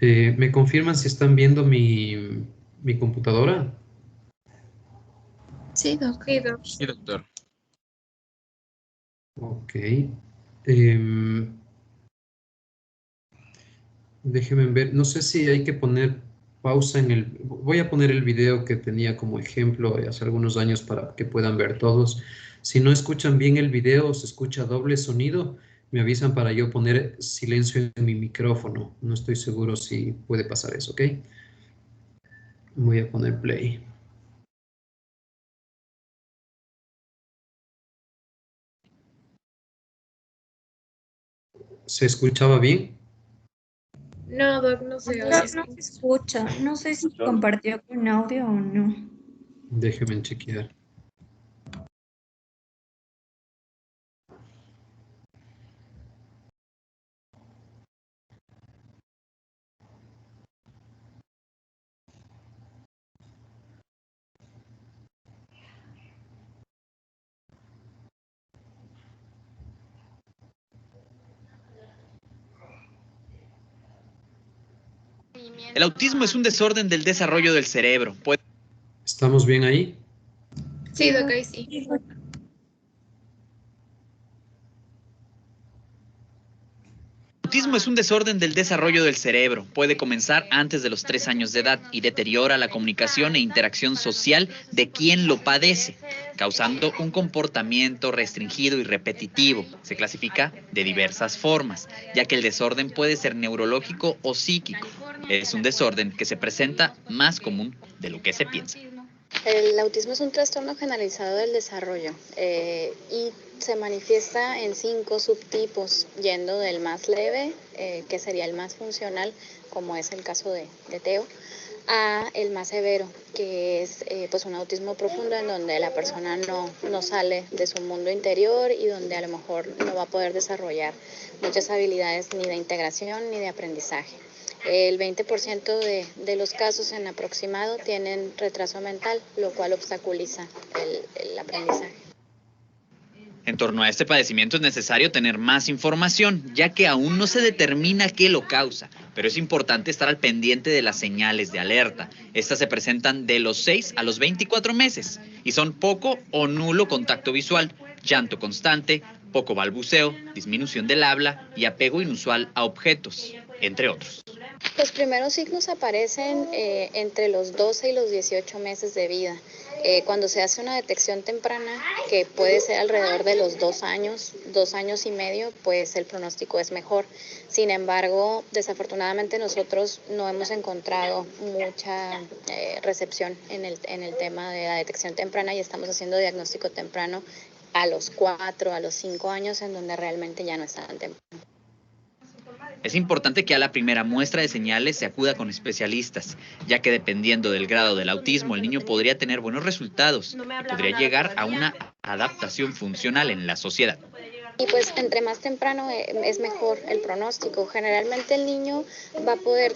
¿Me confirman si están viendo mi computadora? Sí, doctor. Sí, doctor. Ok. Déjenme ver. No sé si hay que poner pausa en el... Voy a poner el video que tenía como ejemplo hace algunos años para que puedan ver todos. Si no escuchan bien el video o se escucha doble sonido, me avisan para yo poner silencio en mi micrófono. No estoy seguro si puede pasar eso, ¿ok? Voy a poner play. ¿Se escuchaba bien? No, doc, no se No, oye. no se escucha. No sé si compartió con audio o no. Déjenme chequear. El autismo es un desorden del desarrollo del cerebro. ¿Estamos bien ahí? Sí, doc, ahí sí. El autismo es un desorden del desarrollo del cerebro. Puede comenzar antes de los 3 años de edad y deteriora la comunicación e interacción social de quien lo padece, causando un comportamiento restringido y repetitivo. Se clasifica de diversas formas, ya que el desorden puede ser neurológico o psíquico. Es un desorden que se presenta más común de lo que se piensa. El autismo es un trastorno generalizado del desarrollo y se manifiesta en 5 subtipos, yendo del más leve, que sería el más funcional, como es el caso de Teo, a el más severo, que es pues un autismo profundo en donde la persona no sale de su mundo interior y donde a lo mejor no va a poder desarrollar muchas habilidades ni de integración ni de aprendizaje. El 20% de los casos en aproximado tienen retraso mental, lo cual obstaculiza el aprendizaje. En torno a este padecimiento es necesario tener más información, ya que aún no se determina qué lo causa, pero es importante estar al pendiente de las señales de alerta. Estas se presentan de los 6 a los 24 meses y son poco o nulo contacto visual, llanto constante, poco balbuceo, disminución del habla y apego inusual a objetos, entre otros. Los primeros signos aparecen entre los 12 y los 18 meses de vida. Cuando se hace una detección temprana, que puede ser alrededor de los 2 años y medio, pues el pronóstico es mejor. Sin embargo, desafortunadamente nosotros no hemos encontrado mucha recepción en el tema de la detección temprana y estamos haciendo diagnóstico temprano a los 4, a los 5 años, en donde realmente ya no es tan temprano. Es importante que a la primera muestra de señales se acuda con especialistas, ya que dependiendo del grado del autismo, el niño podría tener buenos resultados y podría llegar a una adaptación funcional en la sociedad. Y pues entre más temprano es mejor el pronóstico. Generalmente el niño va a poder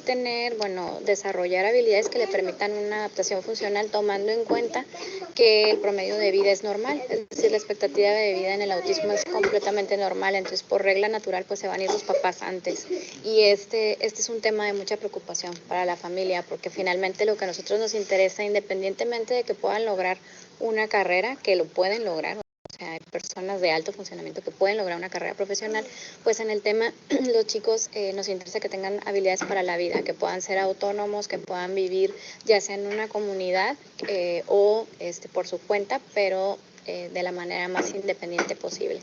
desarrollar habilidades que le permitan una adaptación funcional, tomando en cuenta que el promedio de vida es normal. Es decir, la expectativa de vida en el autismo es completamente normal, entonces por regla natural pues se van a ir los papás antes. Y este es un tema de mucha preocupación para la familia, porque finalmente lo que a nosotros nos interesa, independientemente de que puedan lograr una carrera, que lo pueden lograr, o sea, hay personas de alto funcionamiento que pueden lograr una carrera profesional, pues en el tema los chicos nos interesa que tengan habilidades para la vida, que puedan ser autónomos, que puedan vivir ya sea en una comunidad o por su cuenta, pero de la manera más independiente posible.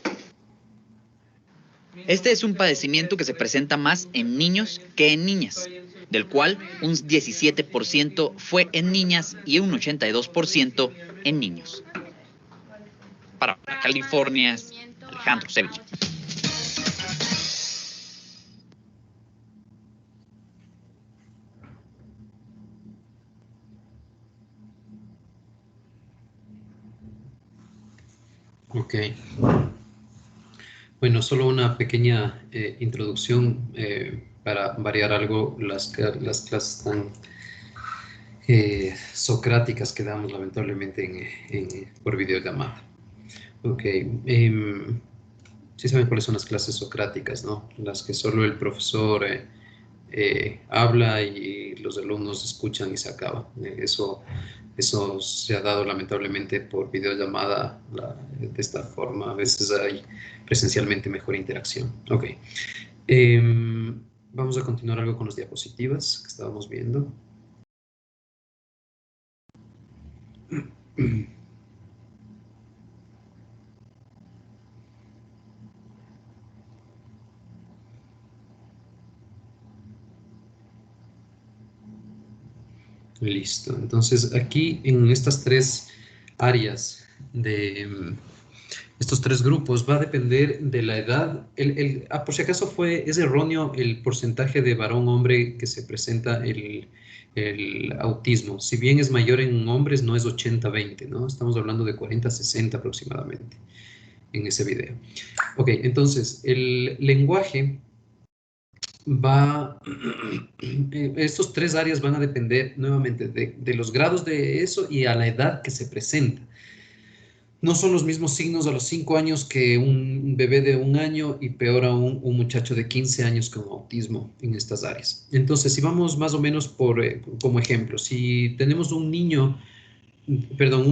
Este es un padecimiento que se presenta más en niños que en niñas, del cual un 17% fue en niñas y un 82% en niños. Para California, Alejandro Sevilla. Ok. Bueno, solo una pequeña introducción para variar algo las clases tan socráticas que damos lamentablemente por videollamada. Ok. Sí saben cuáles son las clases socráticas, ¿no? Las que solo el profesor habla y los alumnos escuchan y se acaba. Eso se ha dado lamentablemente por videollamada de esta forma. A veces hay presencialmente mejor interacción. Ok. Vamos a continuar algo con las diapositivas que estábamos viendo. Listo. Entonces, aquí en estas tres áreas estos tres grupos va a depender de la edad. Por si acaso es erróneo el porcentaje de varón-hombre que se presenta el autismo. Si bien es mayor en hombres, no es 80-20, ¿no? Estamos hablando de 40-60 aproximadamente en ese video. Ok, entonces, el lenguaje estos tres áreas van a depender nuevamente de los grados de eso y a la edad que se presenta. No son los mismos signos a los 5 años que un bebé de 1 año y peor aún un muchacho de 15 años con autismo en estas áreas. Entonces, si vamos más o menos como ejemplo, si tenemos un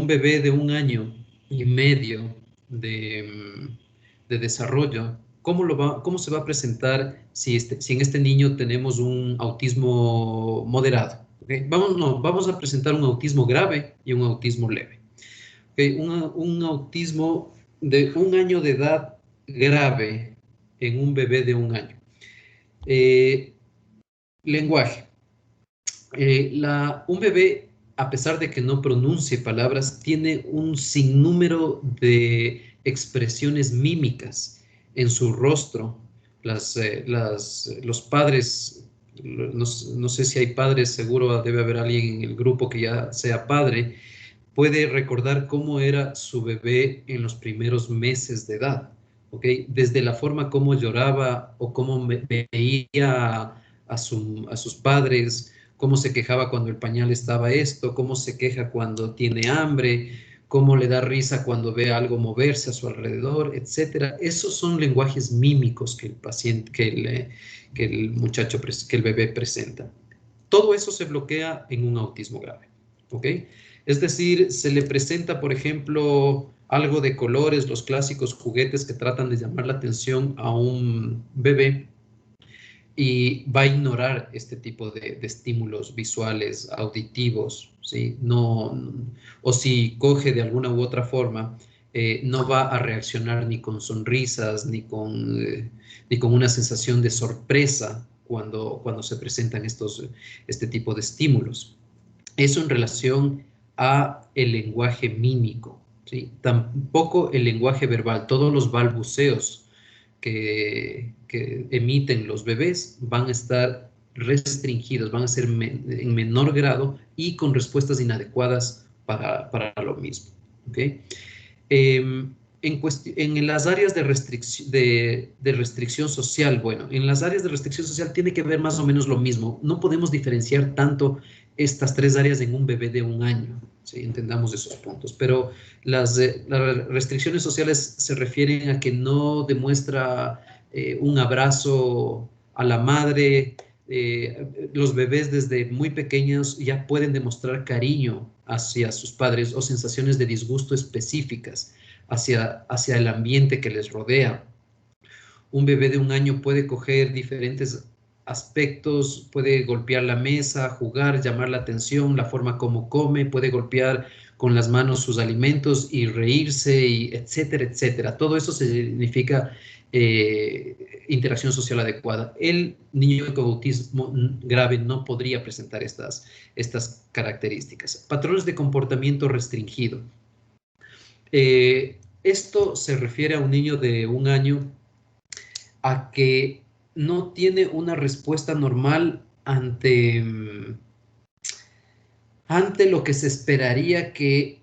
bebé de 1 año y medio de desarrollo, ¿cómo se va a presentar si en este niño tenemos un autismo moderado? ¿Okay? Vamos a presentar un autismo grave y un autismo leve. Okay, un autismo de 1 año de edad grave en un bebé de 1 año. Lenguaje. Un bebé, a pesar de que no pronuncie palabras, tiene un sinnúmero de expresiones mímicas en su rostro. Los padres, no sé si hay padres, seguro debe haber alguien en el grupo que ya sea padre, puede recordar cómo era su bebé en los primeros meses de edad, ¿ok? Desde la forma como lloraba o cómo veía a sus padres, cómo se quejaba cuando el pañal estaba cómo se queja cuando tiene hambre, cómo le da risa cuando ve algo moverse a su alrededor, etcétera. Esos son lenguajes mímicos que el bebé presenta. Todo eso se bloquea en un autismo grave, ¿ok? Es decir, se le presenta, por ejemplo, algo de colores, los clásicos juguetes que tratan de llamar la atención a un bebé y va a ignorar este tipo de estímulos visuales, auditivos, ¿sí? O si coge de alguna u otra forma, no va a reaccionar ni con sonrisas, ni con una sensación de sorpresa cuando se presentan este tipo de estímulos. Eso en relación a el lenguaje mímico, ¿sí? Tampoco el lenguaje verbal, todos los balbuceos que emiten los bebés van a estar restringidos, van a ser en menor grado y con respuestas inadecuadas para lo mismo, ¿ok? En las áreas de restricción social, bueno, en las áreas de restricción social tiene que ver más o menos lo mismo. No podemos diferenciar tanto estas tres áreas en un bebé de 1 año, ¿sí? Entendamos esos puntos. Pero las restricciones sociales se refieren a que no demuestra un abrazo a la madre. Los bebés desde muy pequeños ya pueden demostrar cariño hacia sus padres o sensaciones de disgusto específicas hacia el ambiente que les rodea. Un bebé de 1 año puede coger diferentes aspectos, puede golpear la mesa, jugar, llamar la atención, la forma como come, puede golpear con las manos sus alimentos y reírse, etcétera, etcétera. Todo eso significa interacción social adecuada. El niño con autismo grave no podría presentar estas características. Patrones de comportamiento restringido. Esto se refiere a un niño de 1 año a que no tiene una respuesta normal ante lo que se esperaría que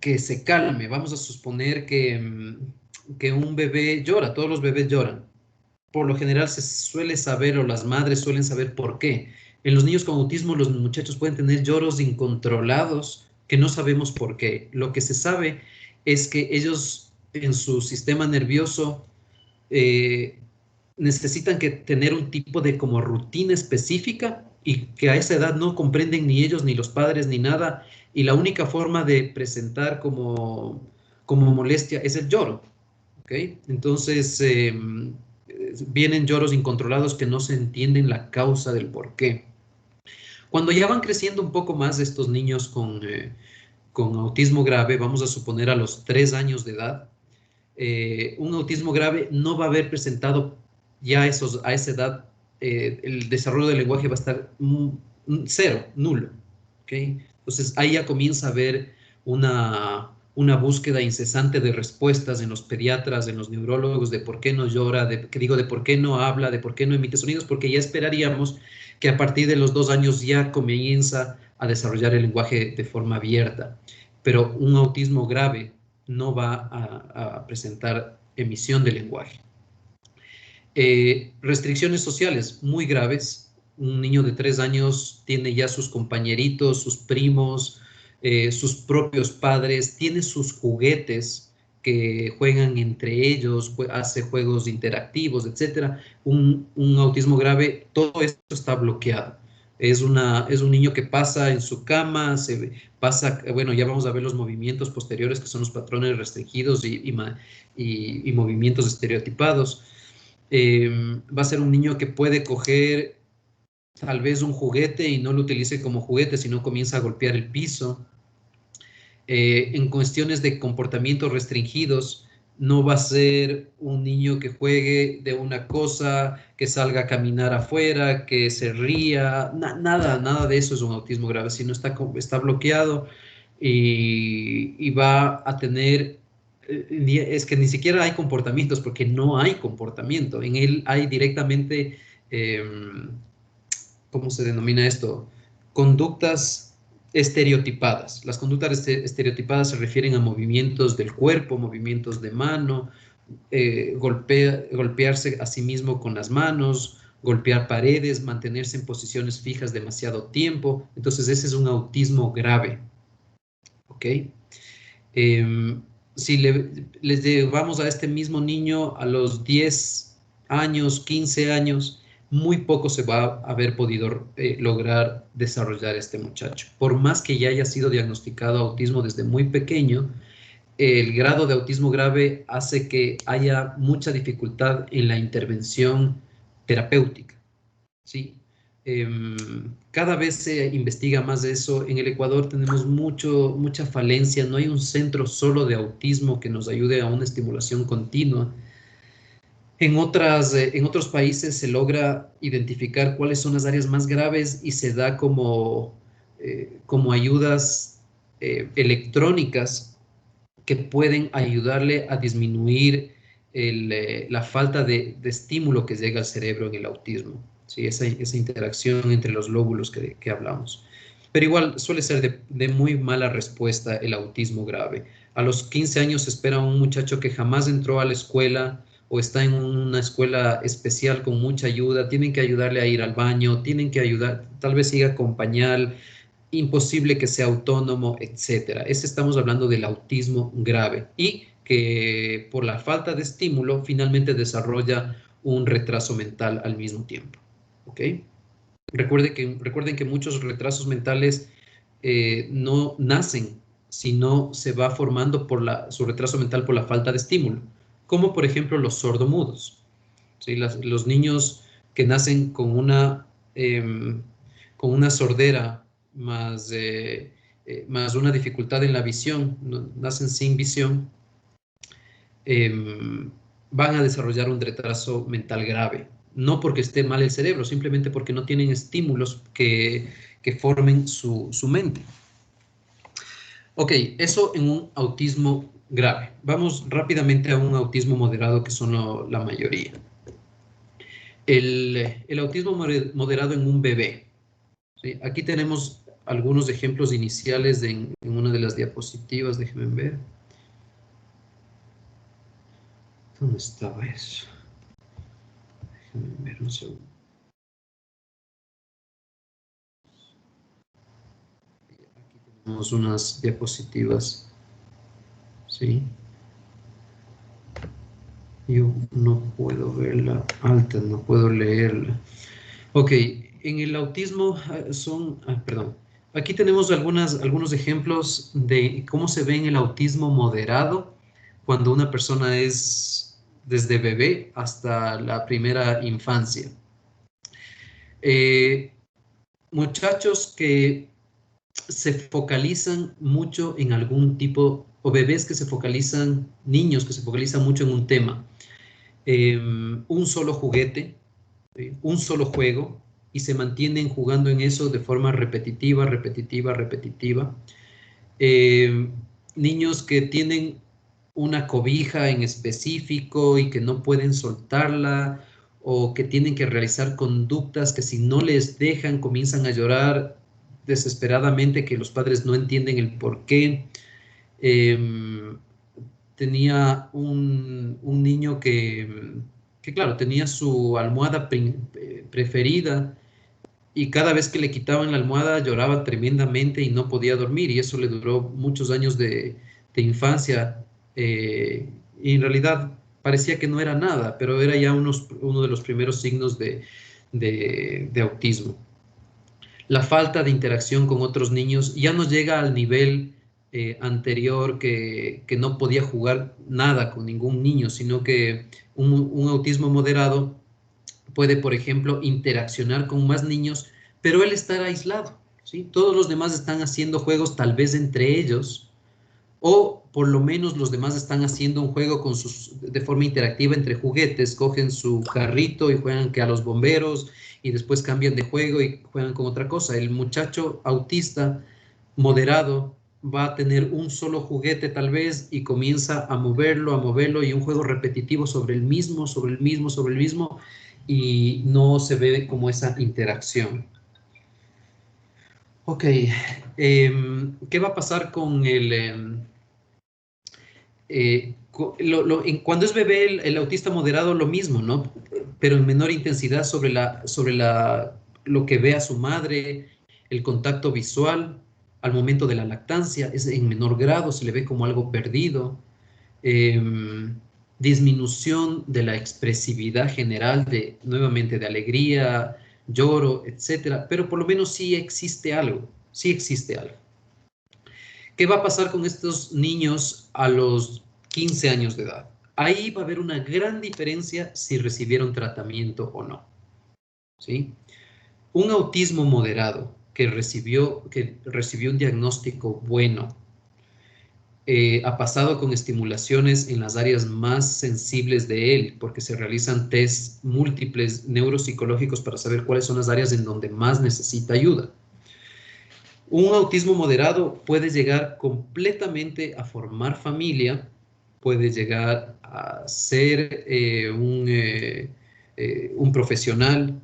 que se calme. Vamos a suponer que un bebé llora, todos los bebés lloran. Por lo general se suele saber, o las madres suelen saber por qué. En los niños con autismo, los muchachos pueden tener lloros incontrolados que no sabemos por qué. Lo que se sabe es que ellos en su sistema nervioso necesitan tener un tipo de como rutina específica y que a esa edad no comprenden ni ellos, ni los padres, ni nada. Y la única forma de presentar como molestia es el lloro. ¿Okay? Entonces, vienen lloros incontrolados que no se entienden la causa del por qué. Cuando ya van creciendo un poco más estos niños con autismo grave, vamos a suponer a los 3 años de edad, un autismo grave no va a haber presentado ya a esa edad, el desarrollo del lenguaje va a estar cero, nulo. ¿Okay? Entonces ahí ya comienza a haber una búsqueda incesante de respuestas en los pediatras, en los neurólogos, de por qué no llora, de por qué no habla, de por qué no emite sonidos, porque ya esperaríamos que a partir de los 2 años ya comienza a desarrollar el lenguaje de forma abierta. Pero un autismo grave no va a presentar emisión de lenguaje. Restricciones sociales muy graves. Un niño de 3 años tiene ya sus compañeritos, sus primos, sus propios padres, tiene sus juguetes que juegan entre ellos, hace juegos interactivos, etc. Un autismo grave, todo esto está bloqueado. Es un niño que pasa en su cama, bueno, ya vamos a ver los movimientos posteriores, que son los patrones restringidos y movimientos estereotipados. Va a ser un niño que puede coger tal vez un juguete y no lo utilice como juguete, sino comienza a golpear el piso. En cuestiones de comportamientos restringidos, no va a ser un niño que juegue de una cosa, que salga a caminar afuera, que se ría, nada de eso es un autismo grave, sino está bloqueado y va a tener, es que ni siquiera hay comportamientos, porque no hay comportamiento, en él hay directamente, ¿cómo se denomina esto? Conductas estereotipadas. Las conductas estereotipadas se refieren a movimientos del cuerpo, movimientos de mano, golpearse a sí mismo con las manos, golpear paredes, mantenerse en posiciones fijas demasiado tiempo. Entonces ese es un autismo grave. ¿Ok? Si les llevamos a este mismo niño a los 10 años, 15 años, muy poco se va a haber podido lograr desarrollar este muchacho. Por más que ya haya sido diagnosticado autismo desde muy pequeño, el grado de autismo grave hace que haya mucha dificultad en la intervención terapéutica. ¿Sí? Cada vez se investiga más de eso. En el Ecuador tenemos mucha falencia. No hay un centro solo de autismo que nos ayude a una estimulación continua. En otros países se logra identificar cuáles son las áreas más graves y se da como ayudas electrónicas que pueden ayudarle a disminuir la falta de estímulo que llega al cerebro en el autismo. ¿Sí? Esa interacción entre los lóbulos que hablamos. Pero igual suele ser de muy mala respuesta el autismo grave. A los 15 años se espera un muchacho que jamás entró a la escuela, o está en una escuela especial con mucha ayuda, tienen que ayudarle a ir al baño, tienen que ayudar, tal vez siga con pañal, imposible que sea autónomo, etc. Estamos hablando del autismo grave y que por la falta de estímulo finalmente desarrolla un retraso mental al mismo tiempo. ¿Ok? Recuerden que muchos retrasos mentales no nacen, sino se va formando su retraso mental por la falta de estímulo, como por ejemplo los sordomudos. ¿Sí? Los niños que nacen con una sordera más una dificultad en la visión, nacen sin visión, van a desarrollar un retraso mental grave. No porque esté mal el cerebro, simplemente porque no tienen estímulos que formen su mente. Ok, eso en un autismo grave. Vamos rápidamente a un autismo moderado, que son la mayoría. El autismo moderado en un bebé. ¿Sí? Aquí tenemos algunos ejemplos iniciales en una de las diapositivas, déjenme ver. ¿Dónde estaba eso? Déjenme ver un segundo. Aquí tenemos unas diapositivas, ¿sí? Yo no puedo verla alta, no puedo leerla. Ok, en el autismo perdón. Aquí tenemos algunos ejemplos de cómo se ve en el autismo moderado cuando una persona es desde bebé hasta la primera infancia. Muchachos que se focalizan mucho en algún tipo, o bebés que se focalizan, niños que se focalizan mucho en un tema. Un solo juguete, un solo juego, y se mantienen jugando en eso de forma repetitiva. Niños que tienen una cobija en específico y que no pueden soltarla, o que tienen que realizar conductas que si no les dejan comienzan a llorar desesperadamente, que los padres no entienden el por qué. Tenía un niño que claro, tenía su almohada preferida, y cada vez que le quitaban la almohada lloraba tremendamente y no podía dormir, y eso le duró muchos años de infancia, y en realidad parecía que no era nada, pero era ya uno de los primeros signos de autismo. La falta de interacción con otros niños ya no llega al nivel anterior, que no podía jugar nada con ningún niño, sino que un autismo moderado puede, por ejemplo, interaccionar con más niños, pero él estar aislado, ¿sí? Todos los demás están haciendo juegos tal vez entre ellos, o por lo menos los demás están haciendo un juego de forma interactiva entre juguetes, cogen su carrito y juegan que a los bomberos, y después cambian de juego y juegan con otra cosa. El muchacho autista moderado va a tener un solo juguete tal vez y comienza a moverlo, y un juego repetitivo sobre el mismo, y no se ve como esa interacción. Ok, ¿qué va a pasar con cuando es bebé el autista moderado? Lo mismo, ¿no? Pero en menor intensidad sobre lo que ve a su madre, el contacto visual al momento de la lactancia es en menor grado, se le ve como algo perdido. Disminución de la expresividad general, nuevamente de alegría, lloro, etcétera, pero por lo menos sí existe algo. ¿Qué va a pasar con estos niños a los 15 años de edad? Ahí va a haber una gran diferencia si recibieron tratamiento o no, ¿sí? Un autismo moderado que recibió un diagnóstico bueno, ha pasado con estimulaciones en las áreas más sensibles de él, porque se realizan test múltiples neuropsicológicos para saber cuáles son las áreas en donde más necesita ayuda. Un autismo moderado puede llegar completamente a formar familia, puede llegar a ser un profesional,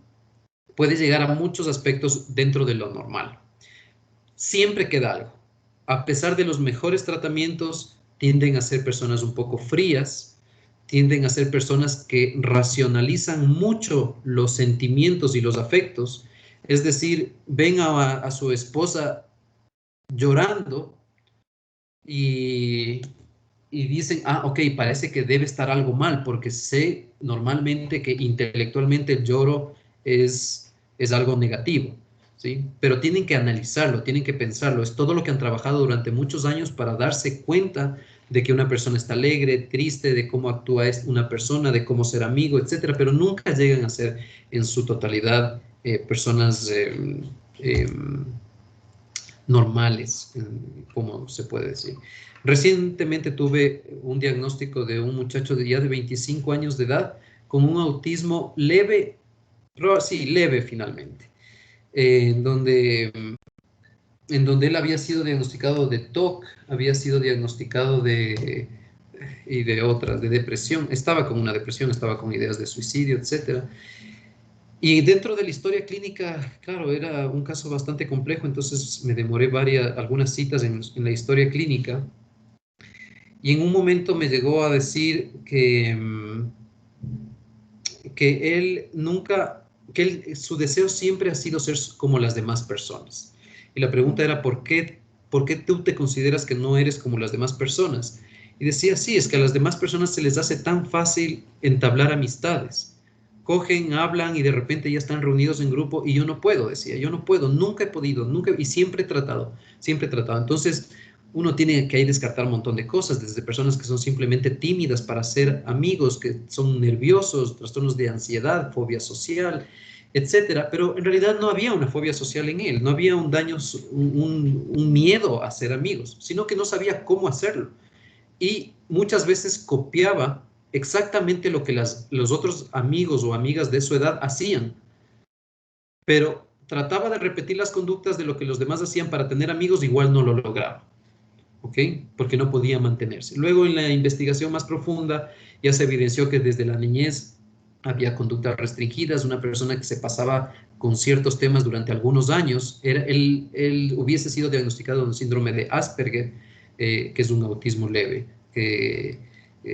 puede llegar a muchos aspectos dentro de lo normal. Siempre queda algo. A pesar de los mejores tratamientos, tienden a ser personas un poco frías, tienden a ser personas que racionalizan mucho los sentimientos y los afectos. Es decir, ven a su esposa llorando y dicen, ok, parece que debe estar algo mal, porque sé normalmente que intelectualmente el lloro es algo negativo, ¿sí? Pero tienen que analizarlo, tienen que pensarlo. Es todo lo que han trabajado durante muchos años para darse cuenta de que una persona está alegre, triste, de cómo actúa una persona, de cómo ser amigo, etcétera, pero nunca llegan a ser en su totalidad personas normales, como se puede decir. Recientemente tuve un diagnóstico de un muchacho ya de 25 años de edad con un autismo leve, leve finalmente, en donde él había sido diagnosticado de TOC, había sido diagnosticado de depresión, estaba con una depresión, estaba con ideas de suicidio, etc. Y dentro de la historia clínica, claro, era un caso bastante complejo, entonces me demoré algunas citas en la historia clínica. Y en un momento me llegó a decir que él nunca, su deseo siempre ha sido ser como las demás personas. Y la pregunta era, ¿por qué tú te consideras que no eres como las demás personas? Y decía, sí, es que a las demás personas se les hace tan fácil entablar amistades. Cogen, hablan y de repente ya están reunidos en grupo y yo no puedo, decía, yo no puedo, nunca he podido, nunca, y siempre he tratado, siempre he tratado. Entonces, uno tiene que ahí descartar un montón de cosas, desde personas que son simplemente tímidas para ser amigos, que son nerviosos, trastornos de ansiedad, fobia social, etcétera. Pero en realidad no había una fobia social en él, no había un daño, un miedo a ser amigos, sino que no sabía cómo hacerlo. Y muchas veces copiaba exactamente lo que los otros amigos o amigas de su edad hacían, pero trataba de repetir las conductas de lo que los demás hacían para tener amigos, igual no lo lograba. ¿Ok? Porque no podía mantenerse. Luego, en la investigación más profunda, ya se evidenció que desde la niñez había conductas restringidas, una persona que se pasaba con ciertos temas durante algunos años, él hubiese sido diagnosticado con síndrome de Asperger, que es un autismo leve, que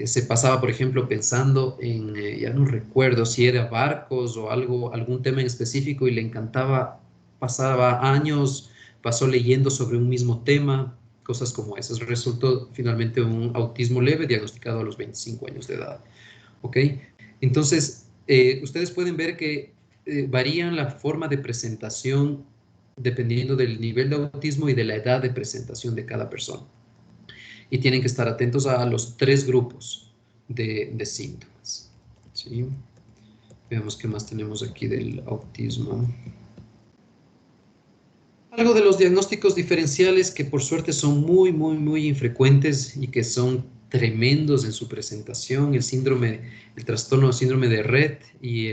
se pasaba, por ejemplo, pensando en, ya no recuerdo si era barcos o algún tema en específico y le encantaba, pasaba años, pasó leyendo sobre un mismo tema, cosas como esas. Resultó finalmente un autismo leve diagnosticado a los 25 años de edad. ¿Ok? Entonces, ustedes pueden ver que varían la forma de presentación dependiendo del nivel de autismo y de la edad de presentación de cada persona. Y tienen que estar atentos a los 3 grupos de síntomas. ¿Sí? Veamos qué más tenemos aquí del autismo. Algo de los diagnósticos diferenciales que por suerte son muy, muy, muy infrecuentes y que son tremendos en su presentación, el trastorno síndrome de Rett y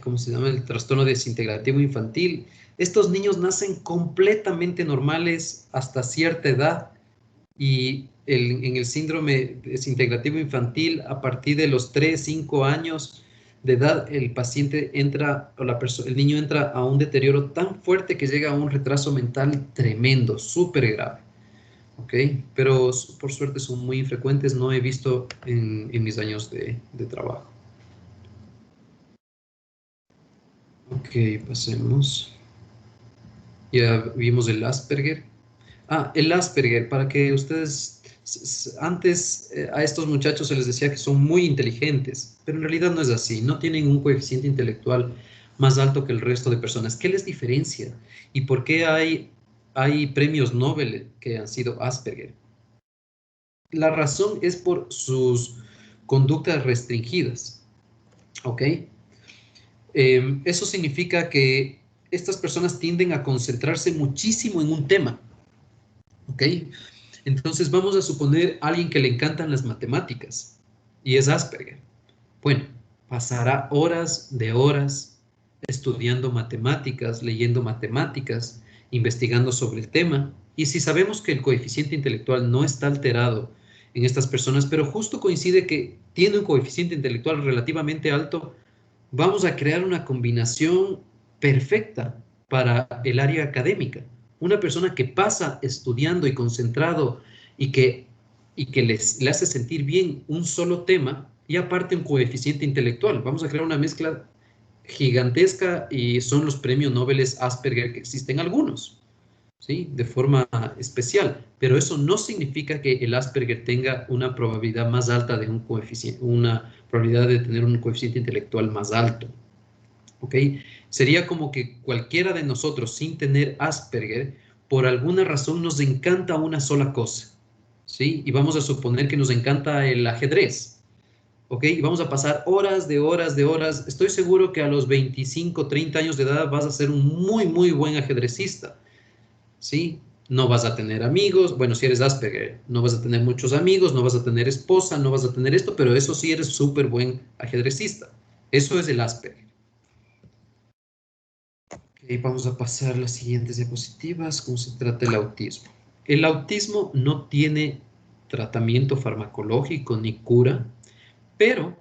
¿cómo se llama? El trastorno desintegrativo infantil. Estos niños nacen completamente normales hasta cierta edad y en el síndrome desintegrativo infantil, a partir de los 3, 5 años de edad, el paciente entra, el niño entra a un deterioro tan fuerte que llega a un retraso mental tremendo, súper grave. ¿Ok? Pero por suerte son muy infrecuentes, no he visto en mis años de trabajo. Ok, pasemos. Ya vimos el Asperger. El Asperger, para que ustedes, antes a estos muchachos se les decía que son muy inteligentes, pero en realidad no es así, no tienen un coeficiente intelectual más alto que el resto de personas. ¿Qué les diferencia? ¿Y por qué hay premios Nobel que han sido Asperger? La razón es por sus conductas restringidas, ¿ok? Eso significa que estas personas tienden a concentrarse muchísimo en un tema, ¿ok? Entonces vamos a suponer a alguien que le encantan las matemáticas y es Asperger. Bueno, pasará horas de horas estudiando matemáticas, leyendo matemáticas, investigando sobre el tema. Y si sabemos que el coeficiente intelectual no está alterado en estas personas, pero justo coincide que tiene un coeficiente intelectual relativamente alto, vamos a crear una combinación perfecta para el área académica. Una persona que pasa estudiando y concentrado y que le hace sentir bien un solo tema y aparte un coeficiente intelectual. Vamos a crear una mezcla gigantesca y son los premios Nobel Asperger, que existen algunos, ¿sí? De forma especial, pero eso no significa que el Asperger tenga una probabilidad más alta de un coeficiente, una probabilidad de tener un coeficiente intelectual más alto. ¿Ok? Sería como que cualquiera de nosotros sin tener Asperger, por alguna razón nos encanta una sola cosa, ¿sí? Y vamos a suponer que nos encanta el ajedrez, ¿ok? Y vamos a pasar horas de horas de horas. Estoy seguro que a los 25, 30 años de edad vas a ser un muy, muy buen ajedrecista, ¿sí? No vas a tener amigos, bueno, si eres Asperger, no vas a tener muchos amigos, no vas a tener esposa, no vas a tener esto, pero eso sí eres súper buen ajedrecista. Eso es el Asperger. Okay, vamos a pasar a las siguientes diapositivas. ¿Cómo se trata el autismo? El autismo no tiene tratamiento farmacológico ni cura, pero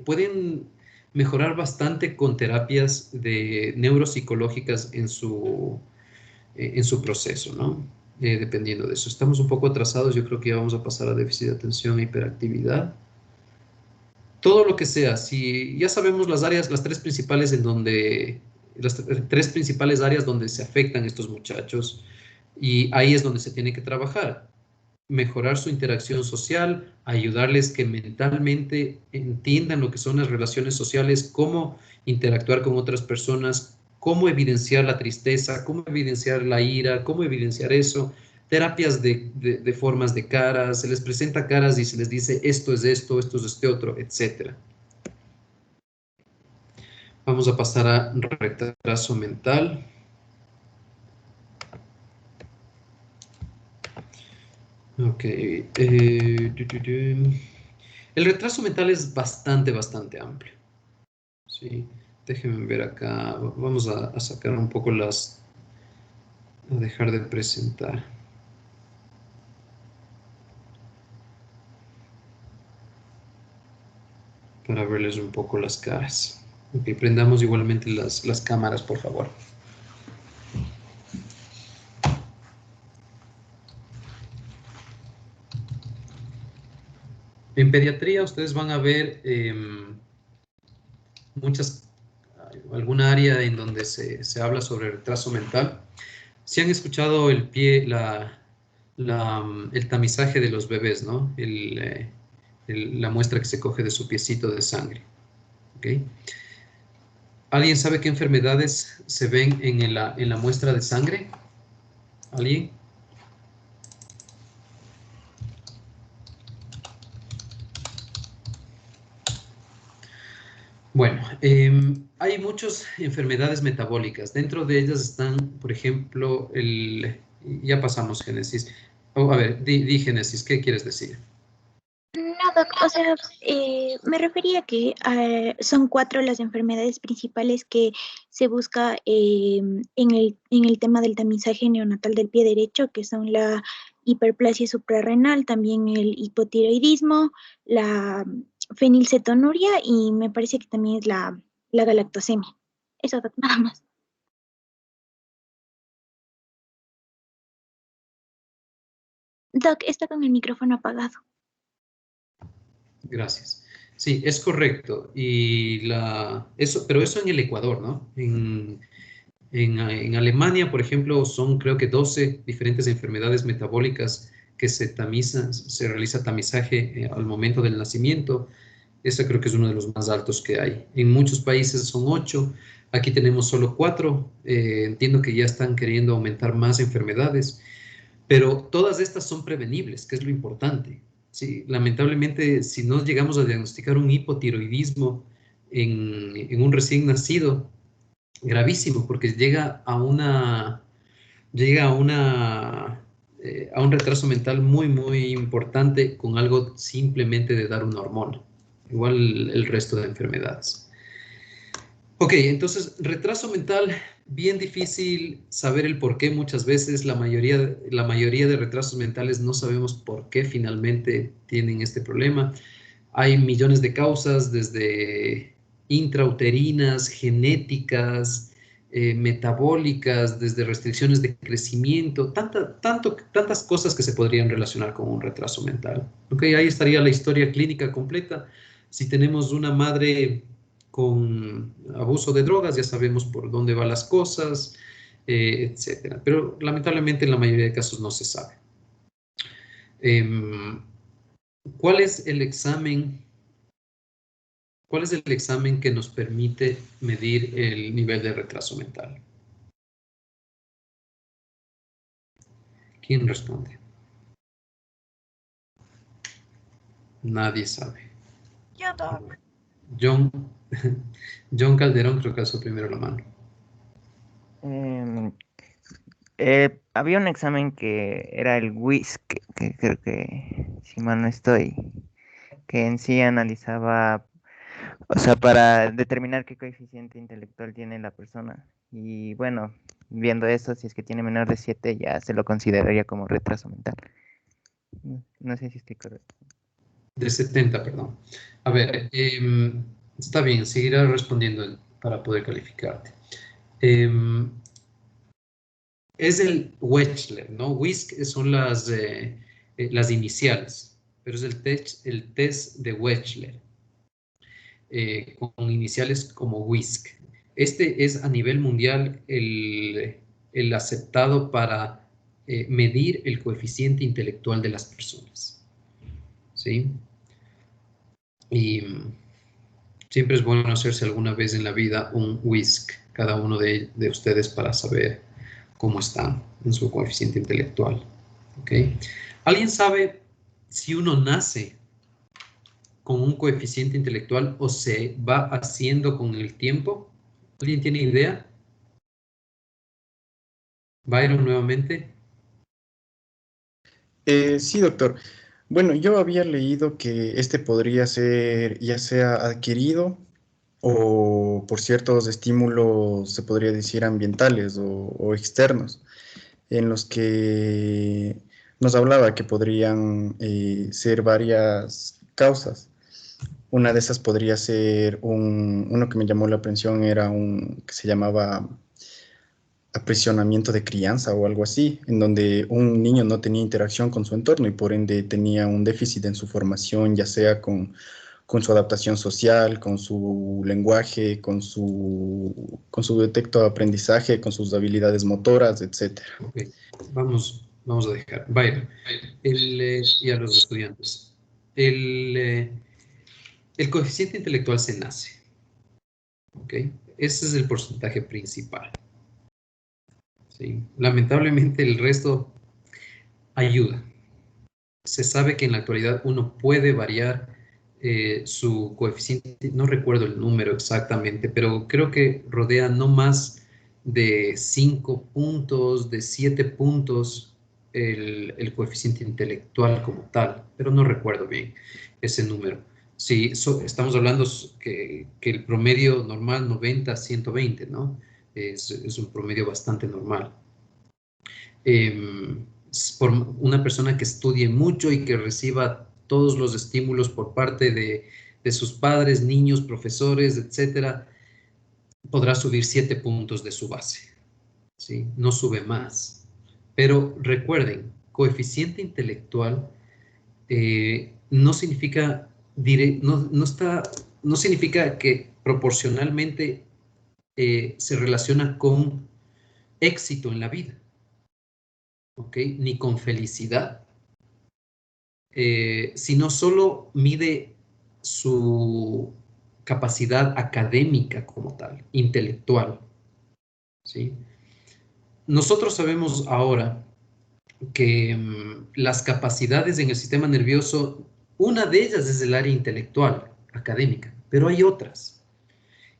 pueden mejorar bastante con terapias neuropsicológicas en su proceso, ¿no? Dependiendo de eso. Estamos un poco atrasados, yo creo que ya vamos a pasar a déficit de atención e hiperactividad. Todo lo que sea, si ya sabemos las áreas, las tres principales áreas donde se afectan estos muchachos, y ahí es donde se tiene que trabajar. Mejorar su interacción social, ayudarles que mentalmente entiendan lo que son las relaciones sociales, cómo interactuar con otras personas, cómo evidenciar la tristeza, cómo evidenciar la ira, cómo evidenciar eso, terapias de formas de caras, se les presenta caras y se les dice esto es esto es este otro, etc. Vamos a pasar a retraso mental. Ok. El retraso mental es bastante amplio. Sí, déjenme ver acá. Vamos a sacar un poco a dejar de presentar. Para verles un poco las caras. Ok, prendamos igualmente las cámaras, por favor. En pediatría ustedes van a ver alguna área en donde se habla sobre retraso mental. Si han escuchado el tamizaje de los bebés, ¿no? La muestra que se coge de su piecito de sangre. ¿Okay? ¿Alguien sabe qué enfermedades se ven en la muestra de sangre? ¿Alguien? Bueno, hay muchas enfermedades metabólicas. Dentro de ellas están, por ejemplo, ya pasamos Génesis. A ver, di Génesis, ¿qué quieres decir? No, Doc, o sea, me refería a que son 4 las enfermedades principales que se busca en el tema del tamizaje neonatal del pie derecho, que son la hiperplasia suprarrenal, también el hipotiroidismo, la fenilcetonuria y me parece que también es la galactosemia. Eso, Doc, nada más. Doc, está con el micrófono apagado. Gracias. Sí, es correcto. Pero eso en el Ecuador, ¿no? En Alemania, por ejemplo, son creo que 12 diferentes enfermedades metabólicas que se tamizan, se realiza tamizaje al momento del nacimiento. Ese creo que es uno de los más altos que hay. En muchos países son 8. Aquí tenemos solo 4. Entiendo que ya están queriendo aumentar más enfermedades, pero todas estas son prevenibles, que es lo importante. Sí, lamentablemente, si no llegamos a diagnosticar un hipotiroidismo en un recién nacido, gravísimo, porque llega a un retraso mental muy importante con algo simplemente de dar una hormona, igual el resto de enfermedades. Ok, entonces, retraso mental, bien difícil saber el por qué muchas veces. La mayoría de retrasos mentales no sabemos por qué finalmente tienen este problema. Hay millones de causas, desde intrauterinas, genéticas, metabólicas, desde restricciones de crecimiento, tantas cosas que se podrían relacionar con un retraso mental. Ok, ahí estaría la historia clínica completa. Si tenemos una madre con abuso de drogas, ya sabemos por dónde van las cosas, etcétera. Pero lamentablemente en la mayoría de casos no se sabe. ¿Cuál es el examen que nos permite medir el nivel de retraso mental? ¿Quién responde? Nadie sabe. Yo, Doc. John Calderón creo que alzó primero la mano. Había un examen que era el WISC, que creo que, si mal no estoy, que en sí analizaba, o sea, para determinar qué coeficiente intelectual tiene la persona. Y bueno, viendo eso, si es que tiene menor de 7, ya se lo consideraría como retraso mental. No sé si estoy correcto. De 70, perdón. A ver, está bien, seguirá respondiendo para poder calificarte. Es el Wechsler, ¿no? WISC son las iniciales, pero es el test de Wechsler, con iniciales como WISC. Este es a nivel mundial el aceptado para medir el coeficiente intelectual de las personas, ¿sí? Y siempre es bueno hacerse alguna vez en la vida un WISC, cada uno de ustedes, para saber cómo están en su coeficiente intelectual. ¿Ok? ¿Alguien sabe si uno nace con un coeficiente intelectual o se va haciendo con el tiempo? ¿Alguien tiene idea? Byron, nuevamente. Sí, doctor. Bueno, yo había leído que este podría ser ya sea adquirido o por ciertos estímulos, se podría decir, ambientales o externos, en los que nos hablaba que podrían ser varias causas. Una de esas podría ser uno que me llamó la atención, era un que se llamaba aprisionamiento de crianza o algo así, en donde un niño no tenía interacción con su entorno y por ende tenía un déficit en su formación, ya sea con su adaptación social, con su lenguaje, con su detecto de aprendizaje, con sus habilidades motoras, etc. Okay. Vamos a dejar. Byron, y a los estudiantes. El coeficiente intelectual se nace. ¿Ok? Ese es el porcentaje principal. ¿Sí? Lamentablemente el resto ayuda. Se sabe que en la actualidad uno puede variar su coeficiente, no recuerdo el número exactamente, pero creo que rodea no más de 5 puntos, de 7 puntos el coeficiente intelectual como tal, pero no recuerdo bien ese número. Sí, estamos hablando que el promedio normal 90, 120, ¿no? Es un promedio bastante normal. Por una persona que estudie mucho y que reciba todos los estímulos por parte de sus padres, niños, profesores, etcétera, podrá subir 7 puntos de su base, ¿sí? No sube más. Pero recuerden, coeficiente intelectual no significa no significa que proporcionalmente se relaciona con éxito en la vida, ¿ok? Ni con felicidad, sino solo mide su capacidad académica como tal, intelectual, ¿sí? Nosotros sabemos ahora que las capacidades en el sistema nervioso, una de ellas es el área intelectual, académica, pero hay otras.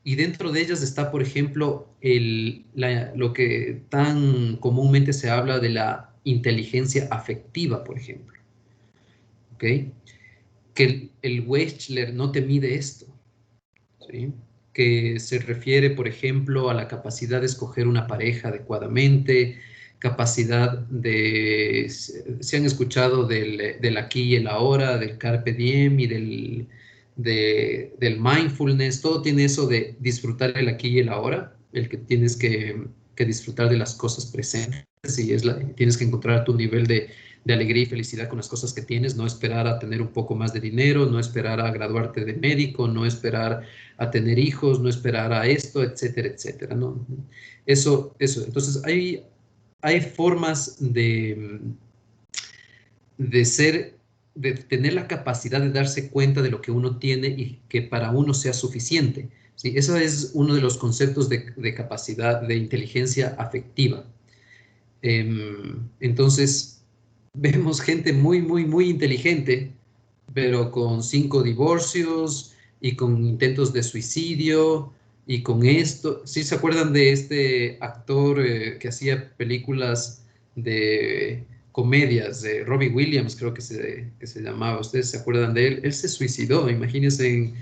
Y dentro de ellas está, por ejemplo, lo que tan comúnmente se habla de la inteligencia afectiva, por ejemplo. ¿Ok? Que el Wechsler no te mide esto, ¿sí? Que se refiere, por ejemplo, a la capacidad de escoger una pareja adecuadamente, capacidad de, se han escuchado del aquí y el ahora, del carpe diem y del mindfulness, todo tiene eso de disfrutar el aquí y el ahora, el que tienes que disfrutar de las cosas presentes y tienes que encontrar tu nivel de alegría y felicidad con las cosas que tienes, no esperar a tener un poco más de dinero, no esperar a graduarte de médico, no esperar a tener hijos, no esperar a esto, etcétera, etcétera, ¿no? Eso. Entonces, hay formas de tener la capacidad de darse cuenta de lo que uno tiene y que para uno sea suficiente, ¿sí? Ese es uno de los conceptos de capacidad, de inteligencia afectiva. Entonces, vemos gente muy, muy, muy inteligente, pero con 5 divorcios y con intentos de suicidio y con esto. ¿Sí se acuerdan de este actor que hacía películas de comedias, de Robbie Williams, creo que se llamaba? ¿Ustedes se acuerdan de él? Él se suicidó, imagínense,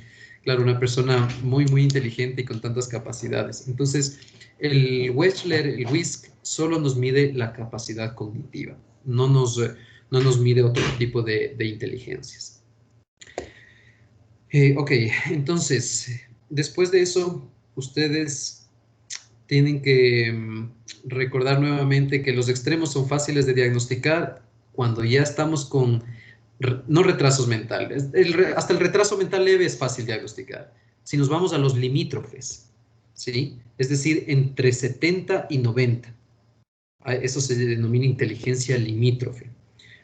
claro, una persona muy, muy inteligente y con tantas capacidades. Entonces, el Wechsler, el WISC, solo nos mide la capacidad cognitiva, no nos mide otro tipo de inteligencias. Ok, entonces, después de eso, ustedes tienen que recordar nuevamente que los extremos son fáciles de diagnosticar cuando ya estamos con, no retrasos mentales, hasta el retraso mental leve es fácil diagnosticar. Si nos vamos a los limítrofes, ¿sí? Es decir, entre 70 y 90. Eso se denomina inteligencia limítrofe.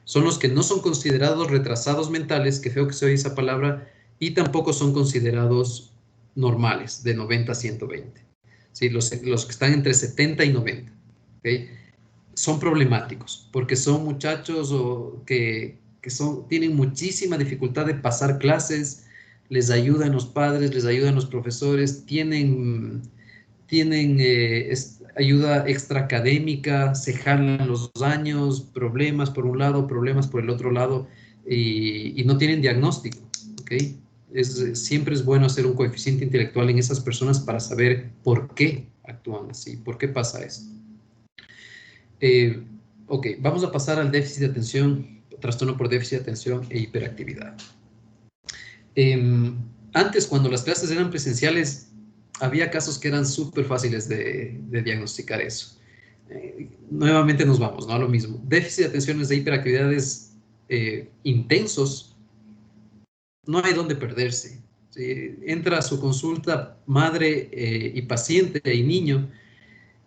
Son los que no son considerados retrasados mentales, que feo que se oye esa palabra, y tampoco son considerados normales, de 90 a 120. ¿Sí? Los que están entre 70 y 90. ¿Okay? Son problemáticos, porque son muchachos que tienen muchísima dificultad de pasar clases, les ayudan los padres, les ayudan los profesores, tienen ayuda extraacadémica, se jalan los años, problemas por un lado, problemas por el otro lado, y no tienen diagnóstico, ¿ok? Siempre es bueno hacer un coeficiente intelectual en esas personas para saber por qué actúan así, por qué pasa esto. Ok, vamos a pasar al déficit de atención, trastorno por déficit de atención e hiperactividad. Antes, cuando las clases eran presenciales, había casos que eran súper fáciles de diagnosticar eso. Nuevamente nos vamos, ¿no? A lo mismo. Déficit de atención de hiperactividades intensos, no hay dónde perderse. ¿Sí? Entra a su consulta madre y paciente y niño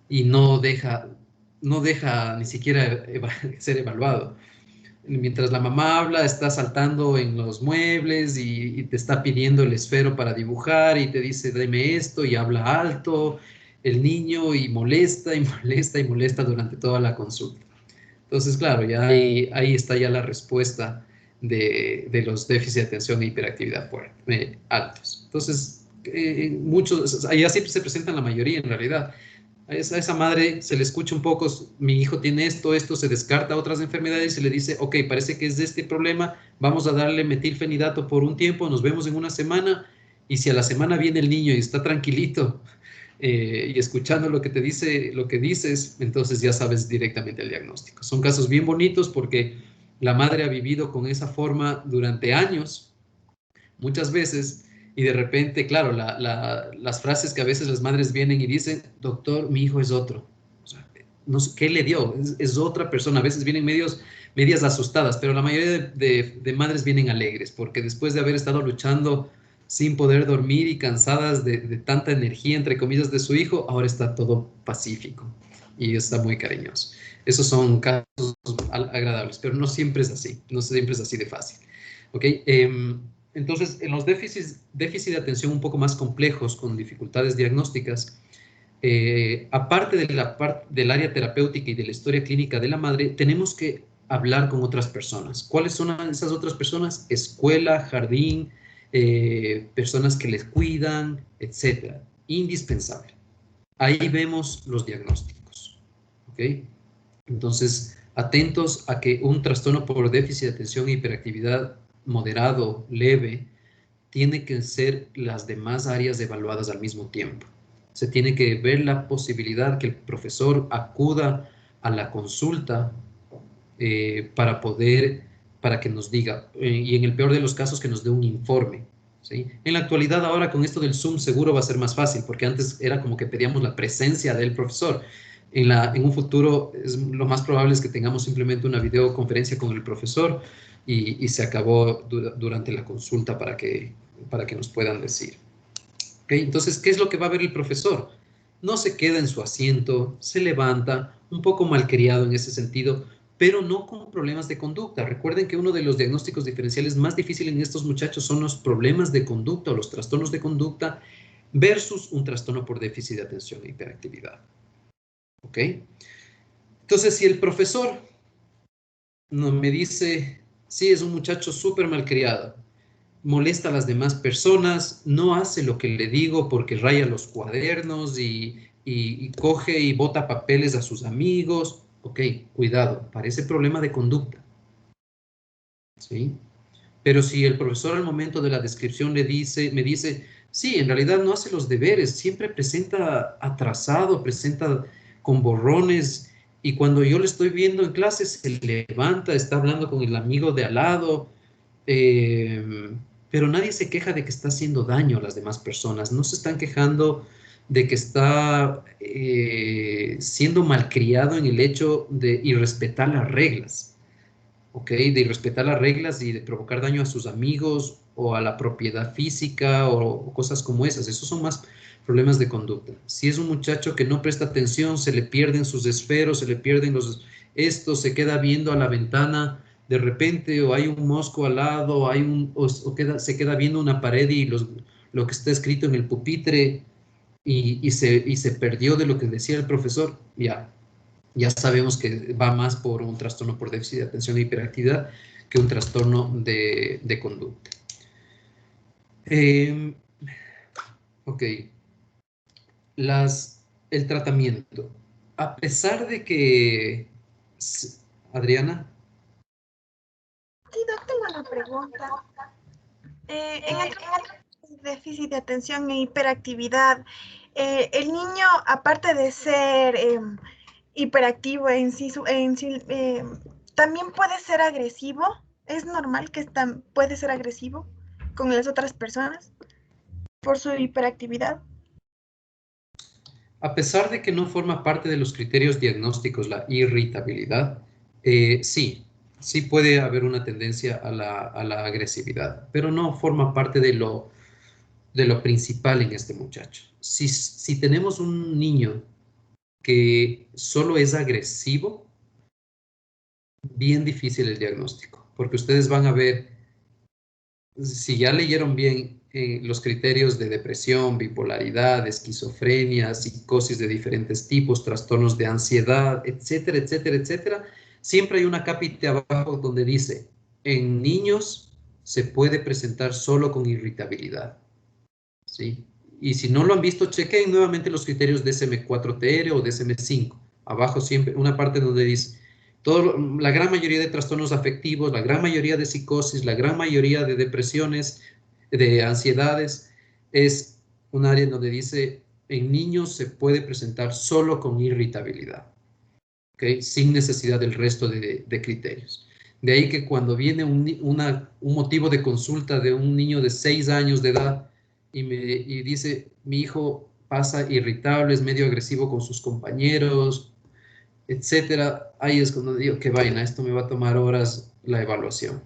y no deja ni siquiera ser evaluado. Mientras la mamá habla, está saltando en los muebles y te está pidiendo el esfero para dibujar y te dice, dame esto, y habla alto el niño y molesta y molesta y molesta durante toda la consulta. Entonces, claro, ya ahí está ya la respuesta de los déficits de atención e hiperactividad altos. Entonces, ahí así se presentan la mayoría en realidad. A esa madre se le escucha un poco, mi hijo tiene esto, se descarta otras enfermedades y se le dice, ok, parece que es de este problema, vamos a darle metilfenidato por un tiempo, nos vemos en una semana, y si a la semana viene el niño y está tranquilito y escuchando lo que te dice, lo que dices, entonces ya sabes directamente el diagnóstico. Son casos bien bonitos porque la madre ha vivido con esa forma durante años, muchas veces, y de repente, claro, las frases que a veces las madres vienen y dicen, doctor, mi hijo es otro. O sea, no sé, ¿qué le dio? Es otra persona. A veces vienen medias asustadas, pero la mayoría de madres vienen alegres, porque después de haber estado luchando sin poder dormir y cansadas de tanta energía, entre comillas, de su hijo, ahora está todo pacífico y está muy cariñoso. Esos son casos agradables, pero no siempre es así, no siempre es así de fácil. ¿Ok? Entonces, en los déficits de atención un poco más complejos, con dificultades diagnósticas, aparte del área terapéutica y de la historia clínica de la madre, tenemos que hablar con otras personas. ¿Cuáles son esas otras personas? Escuela, jardín, personas que les cuidan, etc. Indispensable. Ahí vemos los diagnósticos. ¿Ok? Entonces, atentos a que un trastorno por déficit de atención e hiperactividad moderado, leve, tiene que ser las demás áreas evaluadas al mismo tiempo. Se tiene que ver la posibilidad que el profesor acuda a la consulta para que nos diga, y en el peor de los casos que nos dé un informe. ¿Sí? En la actualidad ahora con esto del Zoom seguro va a ser más fácil, porque antes era como que pedíamos la presencia del profesor. En un futuro lo más probable es que tengamos simplemente una videoconferencia con el profesor y se acabó durante la consulta para que nos puedan decir. ¿Okay? Entonces, ¿qué es lo que va a ver el profesor? No se queda en su asiento, se levanta, un poco malcriado en ese sentido, pero no con problemas de conducta. Recuerden que uno de los diagnósticos diferenciales más difíciles en estos muchachos son los problemas de conducta o los trastornos de conducta versus un trastorno por déficit de atención e hiperactividad. ¿Ok? Entonces, si el profesor me dice, sí, es un muchacho súper malcriado, molesta a las demás personas, no hace lo que le digo porque raya los cuadernos y coge y bota papeles a sus amigos, ok, cuidado, parece problema de conducta. ¿Sí? Pero si el profesor al momento de la descripción me dice, sí, en realidad no hace los deberes, siempre presenta atrasado, presenta con borrones, y cuando yo le estoy viendo en clase se levanta, está hablando con el amigo de al lado, pero nadie se queja de que está haciendo daño a las demás personas. No se están quejando de que está siendo malcriado en el hecho de irrespetar las reglas, ¿ok? De irrespetar las reglas y de provocar daño a sus amigos o a la propiedad física o cosas como esas. Esos son más problemas de conducta. Si es un muchacho que no presta atención, se le pierden sus esferos, se le pierden se queda viendo a la ventana de repente, o hay un mosco al lado, se queda viendo una pared y lo que está escrito en el pupitre y se perdió de lo que decía el profesor, ya sabemos que va más por un trastorno por déficit de atención e hiperactividad que un trastorno de conducta. Ok. El tratamiento. A pesar de que... Adriana. Sí, Doc, tengo una pregunta. En el déficit de atención e hiperactividad, el niño, aparte de ser hiperactivo en sí, también puede ser agresivo. ¿Es normal que puede ser agresivo con las otras personas por su hiperactividad? A pesar de que no forma parte de los criterios diagnósticos la irritabilidad, sí puede haber una tendencia a la agresividad, pero no forma parte de lo principal en este muchacho. Si tenemos un niño que solo es agresivo, bien difícil el diagnóstico, porque ustedes van a ver, si ya leyeron bien los criterios de depresión, bipolaridad, esquizofrenia, psicosis de diferentes tipos, trastornos de ansiedad, etcétera, etcétera, etcétera, siempre hay una capita abajo donde dice, en niños se puede presentar solo con irritabilidad, ¿sí? Y si no lo han visto, chequen nuevamente los criterios DSM-4TR o DSM-5. Abajo siempre una parte donde dice, la gran mayoría de trastornos afectivos, la gran mayoría de psicosis, la gran mayoría de depresiones, de ansiedades, es un área donde dice, en niños se puede presentar solo con irritabilidad, ¿okay? Sin necesidad del resto de criterios. De ahí que cuando viene un motivo de consulta de un niño de 6 años de edad y dice, mi hijo pasa irritable, es medio agresivo con sus compañeros, etcétera, ahí es cuando digo, qué vaina, esto me va a tomar horas la evaluación,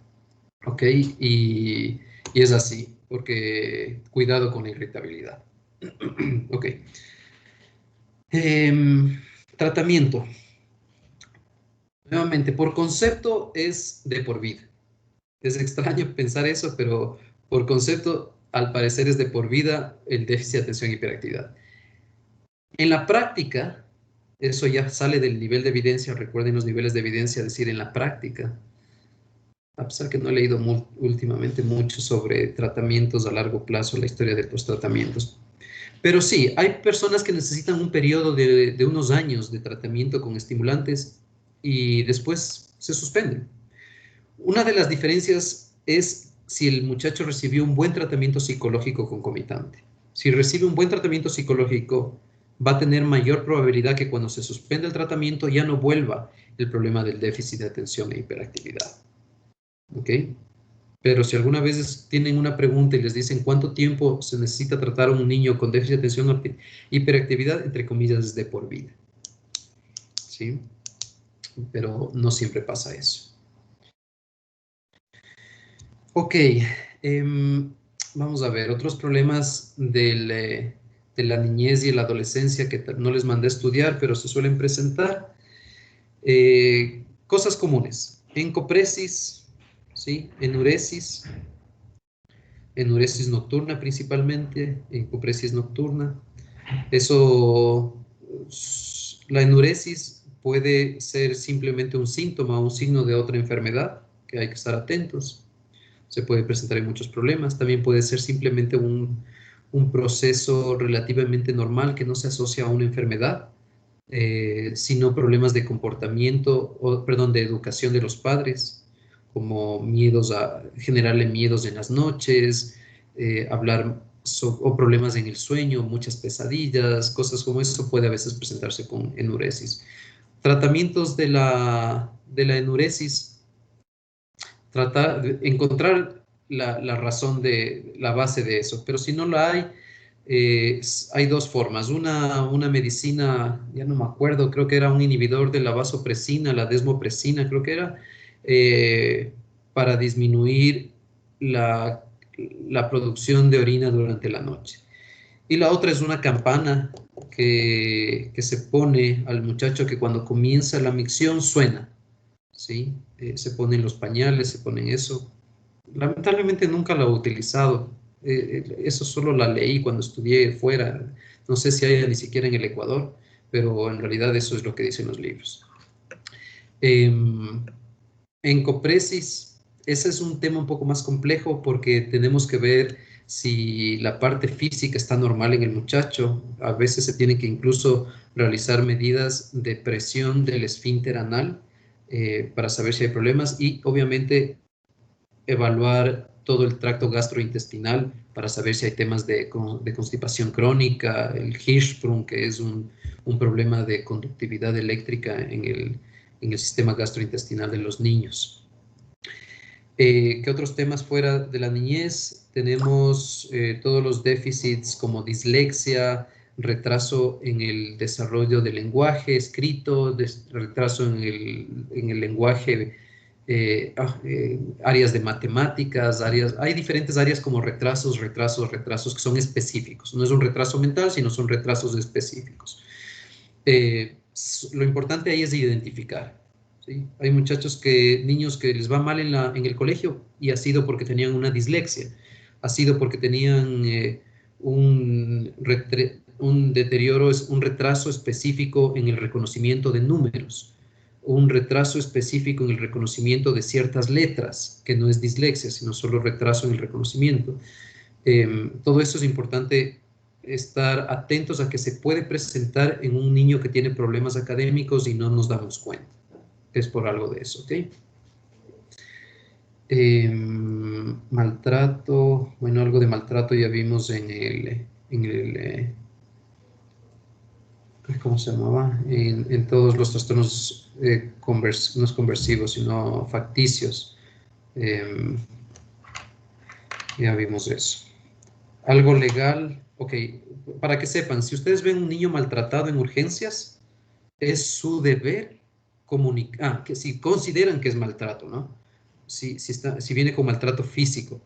¿ok? Y es así, porque cuidado con la irritabilidad. Ok. Tratamiento. Nuevamente, por concepto es de por vida. Es extraño pensar eso, pero por concepto, al parecer es de por vida el déficit de atención y hiperactividad. En la práctica, eso ya sale del nivel de evidencia, recuerden los niveles de evidencia, decir en la práctica, a pesar que no he leído últimamente mucho sobre tratamientos a largo plazo, la historia de los tratamientos. Pero sí, hay personas que necesitan un periodo de unos años de tratamiento con estimulantes y después se suspenden. Una de las diferencias es si el muchacho recibió un buen tratamiento psicológico concomitante. Si recibe un buen tratamiento psicológico, va a tener mayor probabilidad que cuando se suspende el tratamiento ya no vuelva el problema del déficit de atención e hiperactividad. ¿Ok? Pero si alguna vez tienen una pregunta y les dicen cuánto tiempo se necesita tratar a un niño con déficit de atención e hiperactividad, entre comillas, es de por vida. ¿Sí? Pero no siempre pasa eso. Ok, vamos a ver, otros problemas de la niñez y la adolescencia que no les mandé a estudiar, pero se suelen presentar. Cosas comunes, encopresis, ¿sí? Enuresis nocturna principalmente, encopresis nocturna. La enuresis puede ser simplemente un síntoma o un signo de otra enfermedad, que hay que estar atentos. Se puede presentar en muchos problemas. También puede ser simplemente un proceso relativamente normal que no se asocia a una enfermedad, sino problemas de comportamiento, de educación de los padres, como generarle miedos en las noches, o problemas en el sueño, muchas pesadillas, cosas como eso puede a veces presentarse con enuresis. Tratamientos de la enuresis. Encontrar la razón de la base de eso. Pero si no la hay dos formas. Una medicina, ya no me acuerdo, creo que era un inhibidor de la vasopresina, la desmopresina, creo que era, para disminuir la producción de orina durante la noche. Y la otra es una campana que se pone al muchacho que cuando comienza la micción suena, ¿sí? Se ponen los pañales, se ponen eso. Lamentablemente nunca lo he utilizado. Eso solo la leí cuando estudié fuera. No sé si hay ni siquiera en el Ecuador, pero en realidad eso es lo que dicen los libros. En copresis, ese es un tema un poco más complejo porque tenemos que ver si la parte física está normal en el muchacho. A veces se tiene que incluso realizar medidas de presión del esfínter anal para saber si hay problemas y obviamente evaluar todo el tracto gastrointestinal para saber si hay temas de constipación crónica, el Hirschsprung, que es un problema de conductividad eléctrica en el sistema gastrointestinal de los niños. ¿Qué otros temas fuera de la niñez? Tenemos todos los déficits como dislexia, retraso en el desarrollo del lenguaje escrito, retraso en el lenguaje, áreas de matemáticas, hay diferentes áreas como retrasos que son específicos. No es un retraso mental, sino son retrasos específicos. Lo importante ahí es identificar. ¿Sí? Hay niños que les va mal en el colegio y ha sido porque tenían una dislexia, ha sido porque tenían un deterioro, un retraso específico en el reconocimiento de números, un retraso específico en el reconocimiento de ciertas letras, que no es dislexia, sino solo retraso en el reconocimiento. Todo eso es importante estar atentos a que se puede presentar en un niño que tiene problemas académicos y no nos damos cuenta. Es por algo de eso, ¿ok? Maltrato, bueno, algo de maltrato ya vimos ¿cómo se llamaba? En todos los trastornos no es conversivos, sino facticios. Ya vimos eso. Algo legal, ok, para que sepan, si ustedes ven un niño maltratado en urgencias, es su deber comunicar, que si consideran que es maltrato, ¿no? Si viene con maltrato físico,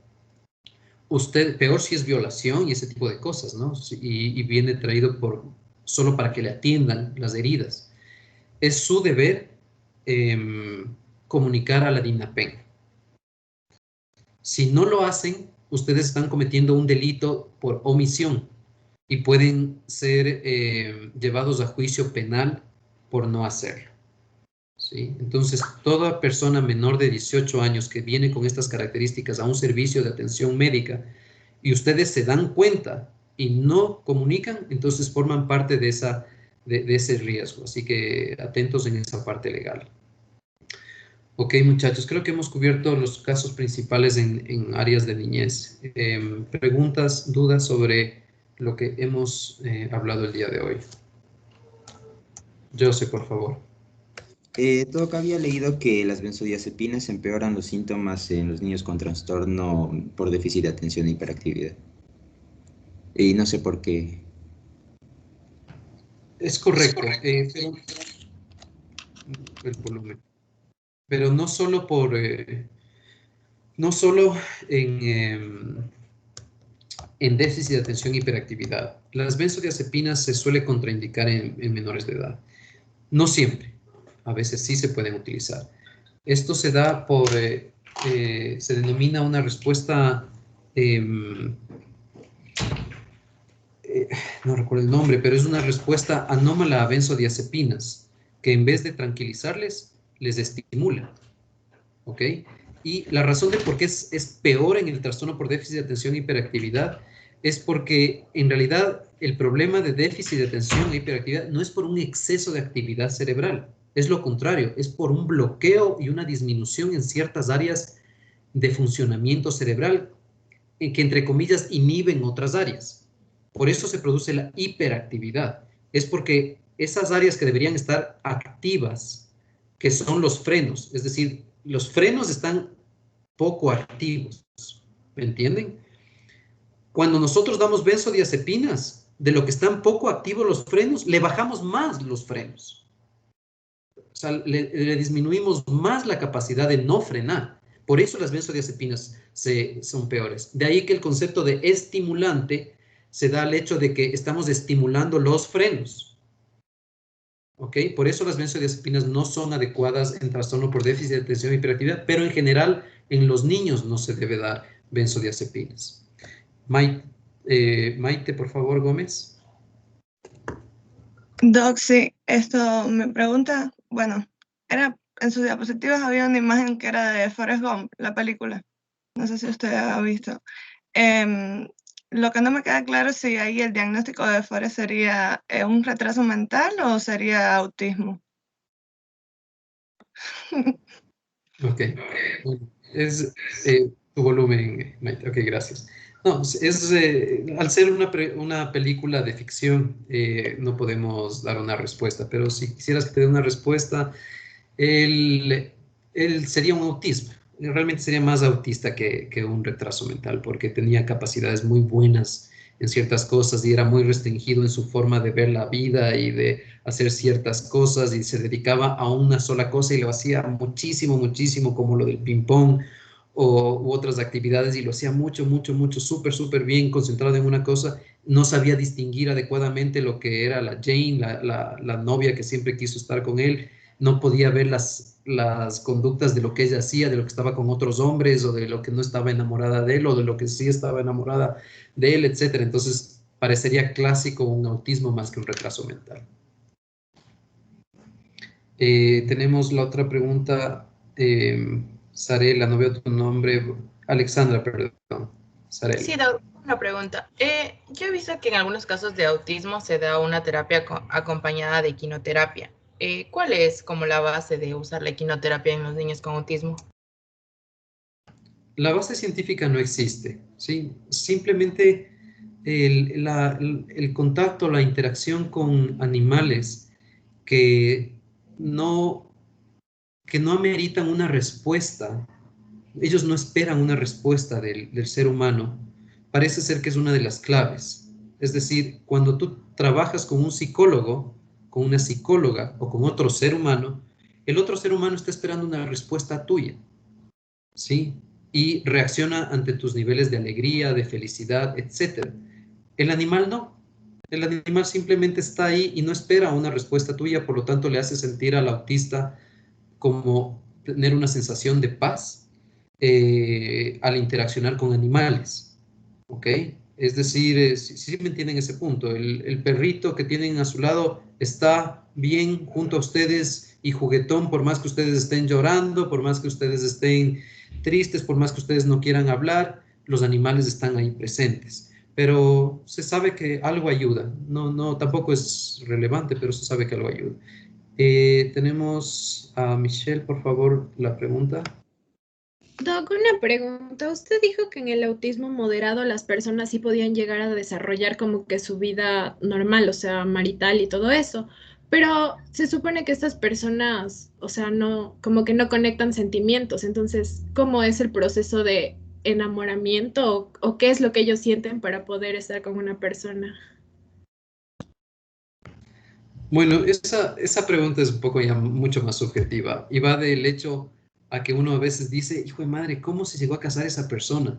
peor si es violación y ese tipo de cosas, ¿no? Y viene traído solo para que le atiendan las heridas. Es su deber comunicar a la DINAPEN. Si no lo hacen, ustedes están cometiendo un delito por omisión y pueden ser llevados a juicio penal por no hacerlo. ¿Sí? Entonces, toda persona menor de 18 años que viene con estas características a un servicio de atención médica y ustedes se dan cuenta y no comunican, entonces forman parte de ese riesgo. Así que atentos en esa parte legal. Ok, muchachos, creo que hemos cubierto los casos principales en áreas de niñez. Preguntas, dudas sobre lo que hemos hablado el día de hoy. José, por favor. Doc, había leído que las benzodiazepinas empeoran los síntomas en los niños con trastorno por déficit de atención e hiperactividad. Y no sé por qué. Es correcto, pero el volumen. Pero no solo no solo en déficit de atención e hiperactividad. Las benzodiazepinas se suele contraindicar en menores de edad. No siempre. A veces sí se pueden utilizar. Esto se da se denomina una respuesta, no recuerdo el nombre, pero es una respuesta anómala a benzodiazepinas, que en vez de tranquilizarles, les estimula. ¿Ok? Y la razón de por qué es peor en el trastorno por déficit de atención e hiperactividad es porque en realidad el problema de déficit de atención e hiperactividad no es por un exceso de actividad cerebral. Es lo contrario, es por un bloqueo y una disminución en ciertas áreas de funcionamiento cerebral que, entre comillas, inhiben otras áreas. Por eso se produce la hiperactividad. Es porque esas áreas que deberían estar activas, que son los frenos, es decir, los frenos están poco activos. ¿Me entienden? Cuando nosotros damos benzodiazepinas, de lo que están poco activos los frenos, le bajamos más los frenos. O sea, le disminuimos más la capacidad de no frenar. Por eso las benzodiazepinas son peores. De ahí que el concepto de estimulante se da al hecho de que estamos estimulando los frenos. ¿Ok? Por eso las benzodiazepinas no son adecuadas en trastorno por déficit de atención y hiperactividad, pero en general en los niños no se debe dar benzodiazepinas. Maite, por favor, Gómez. Doc, sí, esto me pregunta, bueno, en sus diapositivas había una imagen que era de Forrest Gump, la película. No sé si usted ha visto. Lo que no me queda claro es si ahí el diagnóstico de Forrest sería un retraso mental o sería autismo. Ok. Es tu volumen, Maite. Ok, gracias. No, al ser una película de ficción, no podemos dar una respuesta, pero si quisieras que te dé una respuesta, él sería un autismo. Realmente sería más autista que un retraso mental, porque tenía capacidades muy buenas en ciertas cosas y era muy restringido en su forma de ver la vida y de hacer ciertas cosas, y se dedicaba a una sola cosa y lo hacía muchísimo, muchísimo, como lo del ping-pong u otras actividades, y lo hacía mucho, mucho, mucho, súper, súper bien, concentrado en una cosa. No sabía distinguir adecuadamente lo que era la Jane, la novia que siempre quiso estar con él. No podía ver las conductas de lo que ella hacía, de lo que estaba con otros hombres, o de lo que no estaba enamorada de él, o de lo que sí estaba enamorada de él, etc. Entonces, parecería clásico un autismo más que un retraso mental. Tenemos la otra pregunta. Sarela, no veo tu nombre. Alexandra, perdón. Sarela. Sí, una pregunta. Yo he visto que en algunos casos de autismo se da una terapia acompañada de equinoterapia. ¿Cuál es como la base de usar la equinoterapia en los niños con autismo? La base científica no existe, ¿sí? Simplemente el contacto, la interacción con animales que no ameritan una respuesta. Ellos no esperan una respuesta del ser humano. Parece ser que es una de las claves. Es decir, cuando tú trabajas con un psicólogo, con una psicóloga o con otro ser humano, el otro ser humano está esperando una respuesta tuya, ¿sí? Y reacciona ante tus niveles de alegría, de felicidad, etc. El animal no. El animal simplemente está ahí y no espera una respuesta tuya, por lo tanto le hace sentir al autista como tener una sensación de paz al interaccionar con animales, ¿ok? Es decir, si me entienden ese punto, el perrito que tienen a su lado está bien junto a ustedes y juguetón, por más que ustedes estén llorando, por más que ustedes estén tristes, por más que ustedes no quieran hablar, los animales están ahí presentes. Pero se sabe que algo ayuda. No, tampoco es relevante, pero se sabe que algo ayuda. Tenemos a Michelle, por favor, la pregunta. Doc, una pregunta. Usted dijo que en el autismo moderado las personas sí podían llegar a desarrollar como que su vida normal, o sea, marital y todo eso, pero se supone que estas personas, o sea, no, como que no conectan sentimientos. Entonces, ¿cómo es el proceso de enamoramiento o qué es lo que ellos sienten para poder estar con una persona? Bueno, esa pregunta es un poco ya mucho más subjetiva y va del hecho a que uno a veces dice, hijo de madre, ¿cómo se llegó a casar esa persona?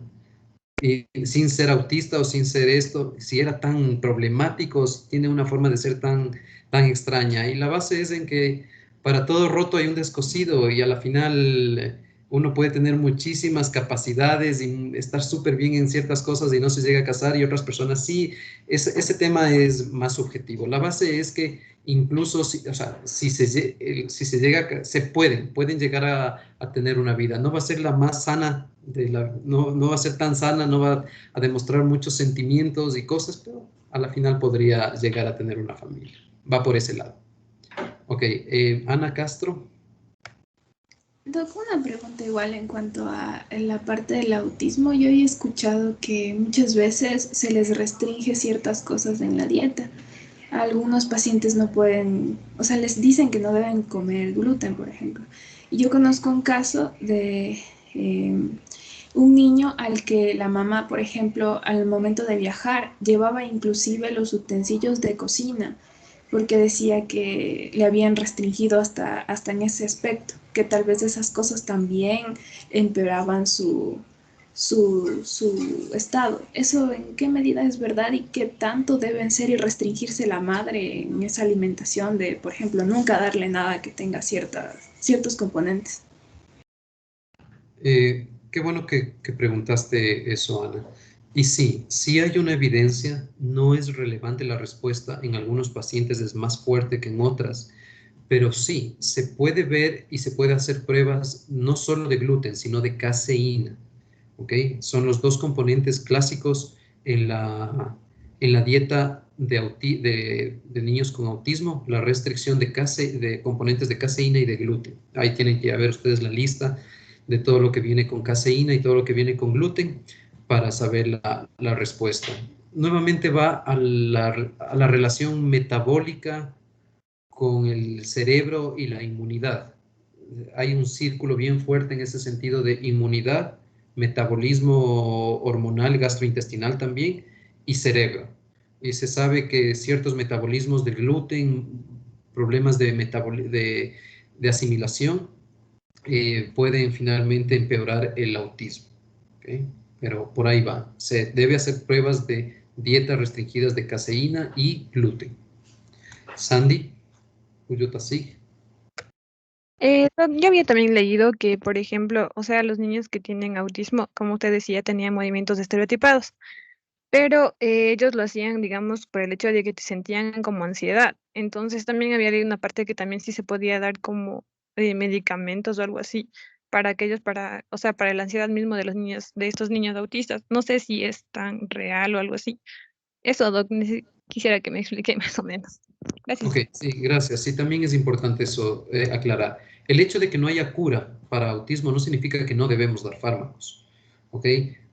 Y sin ser autista o sin ser esto, si era tan problemático, tiene una forma de ser tan extraña. Y la base es en que para todo roto hay un descosido, y a la final uno puede tener muchísimas capacidades y estar súper bien en ciertas cosas y no se llega a casar, y otras personas sí. Ese tema es más subjetivo. La base es que incluso si se llega, pueden llegar a tener una vida. No va a ser la más sana, no va a ser tan sana, no va a demostrar muchos sentimientos y cosas, pero a la final podría llegar a tener una familia. Va por ese lado. Ok, Ana Castro. Doc, una pregunta igual en cuanto a la parte del autismo. Yo he escuchado que muchas veces se les restringe ciertas cosas en la dieta. Algunos pacientes no pueden, o sea, les dicen que no deben comer gluten, por ejemplo. Y yo conozco un caso de Un niño al que la mamá, por ejemplo, al momento de viajar, llevaba inclusive los utensilios de cocina, porque decía que le habían restringido hasta en ese aspecto, que tal vez esas cosas también empeoraban su estado. ¿Eso en qué medida es verdad y qué tanto deben ser y restringirse la madre en esa alimentación de, por ejemplo, nunca darle nada que tenga ciertos componentes? Qué bueno que preguntaste eso, Ana. Y sí, sí hay una evidencia, no es relevante la respuesta, en algunos pacientes es más fuerte que en otras, pero sí, se puede ver y se puede hacer pruebas no solo de gluten, sino de caseína, ¿ok? Son los dos componentes clásicos en la dieta de niños con autismo, la restricción de componentes de caseína y de gluten. Ahí tienen que ver ustedes la lista de todo lo que viene con caseína y todo lo que viene con gluten para saber la respuesta. Nuevamente va a la relación metabólica con el cerebro y la inmunidad. Hay un círculo bien fuerte en ese sentido de inmunidad, metabolismo hormonal, gastrointestinal también, y cerebro. Y se sabe que ciertos metabolismos del gluten, problemas de asimilación, pueden finalmente empeorar el autismo. ¿Okay? Pero por ahí va. Se debe hacer pruebas de dietas restringidas de caseína y gluten. Sandy, Uyotasig. Yo había también leído que, por ejemplo, o sea, los niños que tienen autismo, como usted decía, tenían movimientos estereotipados, pero ellos lo hacían, digamos, por el hecho de que sentían como ansiedad. Entonces también había leído una parte que también sí se podía dar como medicamentos o algo así para aquellos, o sea, para la ansiedad mismo de los niños, de estos niños autistas. No sé si es tan real o algo así. Eso, Doc, quisiera que me explique más o menos. Gracias. Ok, sí, gracias. Sí, también es importante eso aclarar. El hecho de que no haya cura para autismo no significa que no debemos dar fármacos. ¿Ok?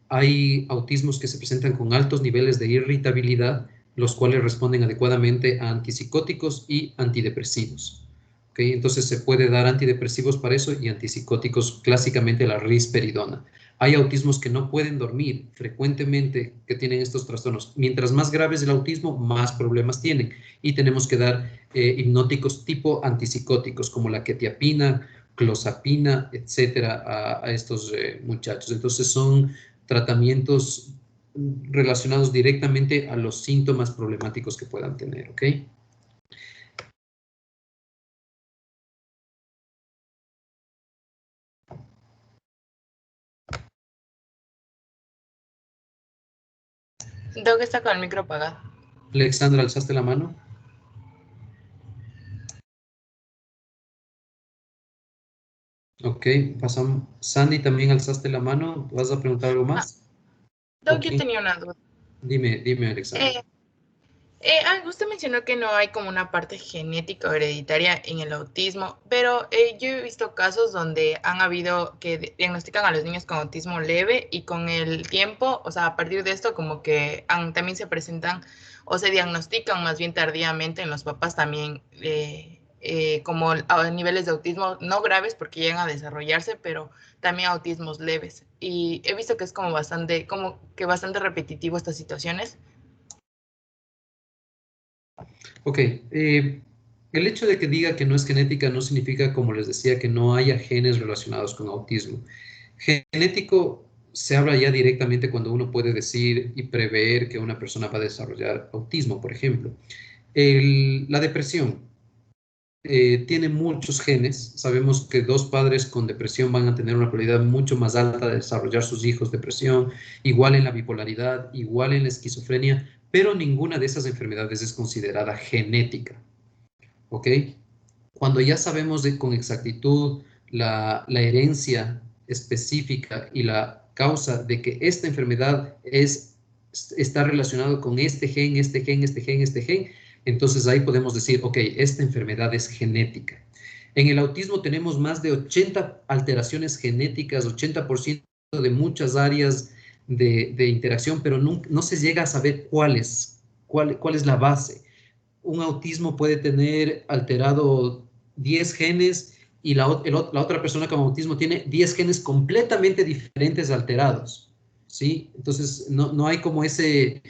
Hay autismos que se presentan con altos niveles de irritabilidad, los cuales responden adecuadamente a antipsicóticos y antidepresivos. ¿Ok? Entonces se puede dar antidepresivos para eso y antipsicóticos, clásicamente la risperidona. Hay autismos que no pueden dormir frecuentemente, que tienen estos trastornos. Mientras más grave es el autismo, más problemas tienen. Y tenemos que dar hipnóticos tipo antipsicóticos, como la quetiapina, clozapina, etcétera, a estos muchachos. Entonces son tratamientos relacionados directamente a los síntomas problemáticos que puedan tener, ¿ok? Doc está con el micro apagado. Alexandra, ¿alzaste la mano? Ok, pasamos. Sandy, también alzaste la mano. ¿Vas a preguntar algo más? Doc, yo tenía una duda. Dime, Alexandra. Usted mencionó que no hay como una parte genética o hereditaria en el autismo, pero yo he visto casos donde han habido que diagnostican a los niños con autismo leve y con el tiempo, o sea, a partir de esto como que también se presentan o se diagnostican más bien tardíamente en los papás también como a niveles de autismo no graves porque llegan a desarrollarse, pero también autismos leves. Y he visto que es como bastante repetitivo estas situaciones. Ok, el hecho de que diga que no es genética no significa, como les decía, que no haya genes relacionados con autismo. Genético se habla ya directamente cuando uno puede decir y prever que una persona va a desarrollar autismo, por ejemplo. La depresión tiene muchos genes. Sabemos que dos padres con depresión van a tener una probabilidad mucho más alta de desarrollar sus hijos depresión, igual en la bipolaridad, igual en la esquizofrenia, pero ninguna de esas enfermedades es considerada genética, ¿ok? Cuando ya sabemos con exactitud la herencia específica y la causa de que esta enfermedad está relacionada con este gen, entonces ahí podemos decir, ok, esta enfermedad es genética. En el autismo tenemos más de 80 alteraciones genéticas, 80% de muchas áreas de interacción, pero no se llega a saber cuál es la base. Un autismo puede tener alterado 10 genes y la otra persona con autismo tiene 10 genes completamente diferentes alterados, ¿sí? Entonces, no hay como ese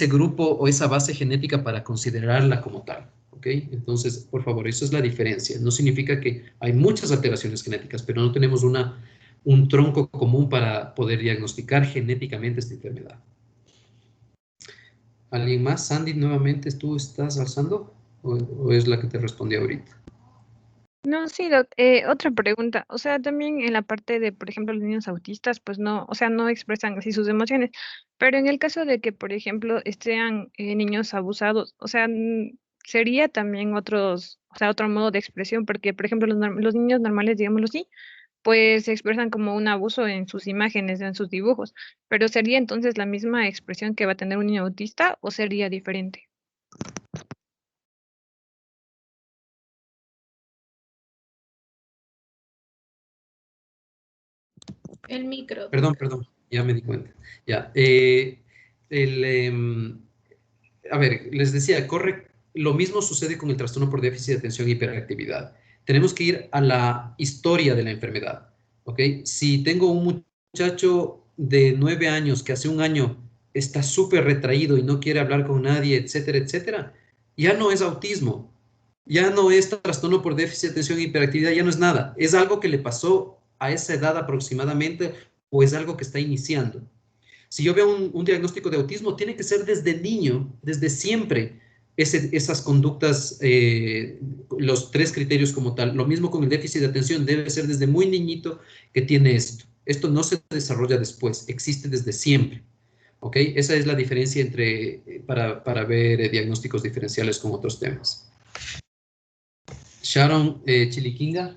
grupo o esa base genética para considerarla como tal, ¿ok? Entonces, por favor, eso es la diferencia. No significa que hay muchas alteraciones genéticas, pero no tenemos un tronco común para poder diagnosticar genéticamente esta enfermedad. ¿Alguien más? Sandy, nuevamente, ¿tú estás alzando? ¿O es la que te respondí ahorita? No, sí, otra pregunta. O sea, también en la parte de, por ejemplo, los niños autistas, pues no, o sea, no expresan así sus emociones. Pero en el caso de que, por ejemplo, sean niños abusados, o sea, sería también o sea, otro modo de expresión, porque, por ejemplo, los niños normales, digámoslo así, pues se expresan como un abuso en sus imágenes, en sus dibujos. Pero ¿sería entonces la misma expresión que va a tener un niño autista o sería diferente? El micro. Perdón, ya me di cuenta. Ya. A ver, les decía, lo mismo sucede con el trastorno por déficit de atención e hiperactividad. Tenemos que ir a la historia de la enfermedad, ¿ok? Si tengo un muchacho de 9 años que hace un año está súper retraído y no quiere hablar con nadie, etcétera, etcétera, ya no es autismo, ya no es trastorno por déficit de atención e hiperactividad, ya no es nada. Es algo que le pasó a esa edad aproximadamente o es algo que está iniciando. Si yo veo un diagnóstico de autismo, tiene que ser desde niño, desde siempre, esas conductas, los 3 criterios como tal. Lo mismo con el déficit de atención, debe ser desde muy niñito que tiene esto. Esto no se desarrolla después, existe desde siempre. ¿Ok? Esa es la diferencia para ver diagnósticos diferenciales con otros temas. Sharon Chiliquinga.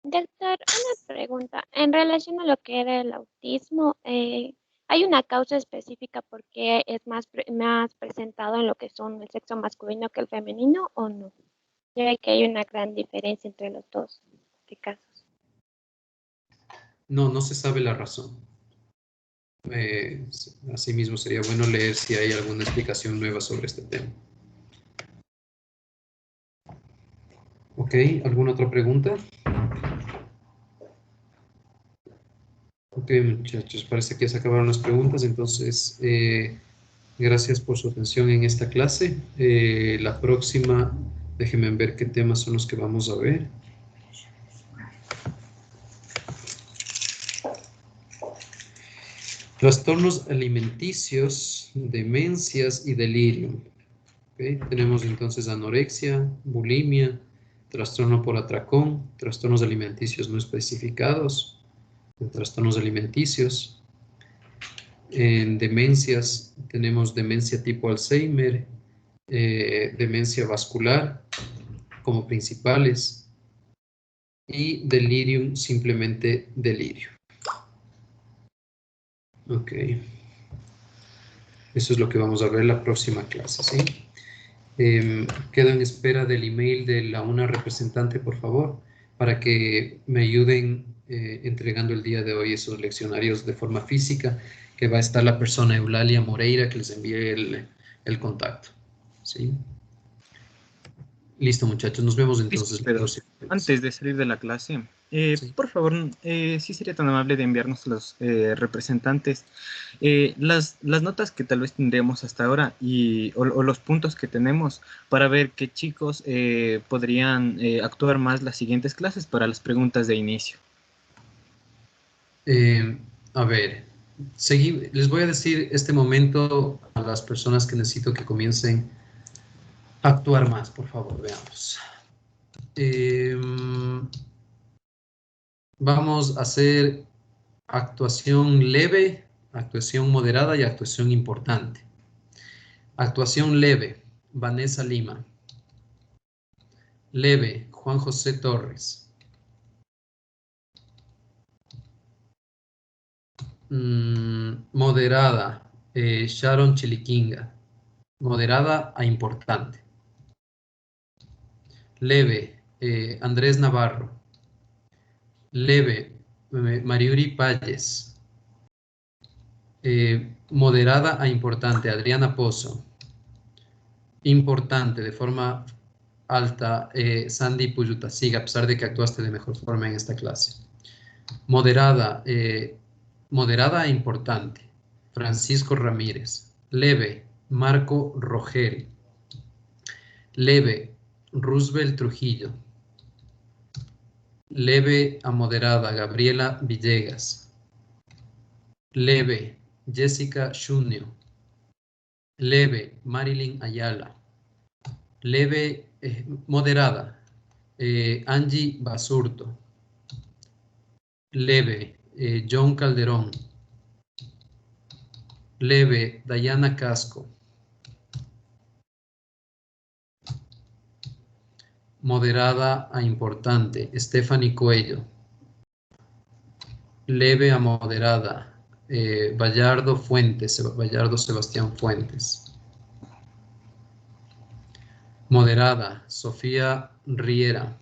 Doctor, una pregunta. En relación a lo que era el autismo, ¿hay una causa específica por qué es más presentado en lo que son el sexo masculino que el femenino o no? Ya ve que hay una gran diferencia entre los dos casos. No se sabe la razón. Asimismo, sería bueno leer si hay alguna explicación nueva sobre este tema. Ok, ¿alguna otra pregunta? Ok, muchachos, parece que ya se acabaron las preguntas, entonces gracias por su atención en esta clase. La próxima, déjenme ver qué temas son los que vamos a ver. Trastornos alimenticios, demencias y delirium. Okay. Tenemos entonces anorexia, bulimia, trastorno por atracón, trastornos alimenticios no especificados, trastornos alimenticios. En demencias tenemos demencia tipo Alzheimer, demencia vascular como principales y delirium, simplemente delirio. Ok. Eso es lo que vamos a ver la próxima clase, ¿sí? Quedo en espera del email de una representante, por favor, para que me ayuden entregando el día de hoy esos leccionarios de forma física, que va a estar la persona Eulalia Moreira, que les envíe el contacto. ¿Sí? Listo, muchachos, nos vemos entonces. Pero antes de salir de la clase, sí. Por favor, sí sería tan amable de enviarnos los representantes las notas que tal vez tendríamos hasta ahora o los puntos que tenemos para ver qué chicos podrían actuar más las siguientes clases para las preguntas de inicio. A ver, les voy a decir este momento a las personas que necesito que comiencen a actuar más, por favor, veamos. Vamos a hacer actuación leve, actuación moderada y actuación importante. Actuación leve, Vanessa Lima. Leve, Juan José Torres. Moderada, Sharon Chiliquinga. Moderada a importante. Leve, Andrés Navarro. Leve, Mariuri Payes. Moderada a importante, Adriana Pozo. Importante, de forma alta. Sandy Puyuta, siga, a pesar de que actuaste de mejor forma en esta clase. Moderada, moderada e importante. Francisco Ramírez. Leve, Marco Rogel. Leve, Roosevelt Trujillo. Leve a moderada, Gabriela Villegas. Leve, Jessica Shunio. Leve, Marilyn Ayala. Leve, moderada, Angie Basurto. Leve, John Calderón. Leve, Dayana Casco. Moderada a importante, Stephanie Coello. Leve a moderada, Vallardo Fuentes, Vallardo Sebastián Fuentes. Moderada, Sofía Riera.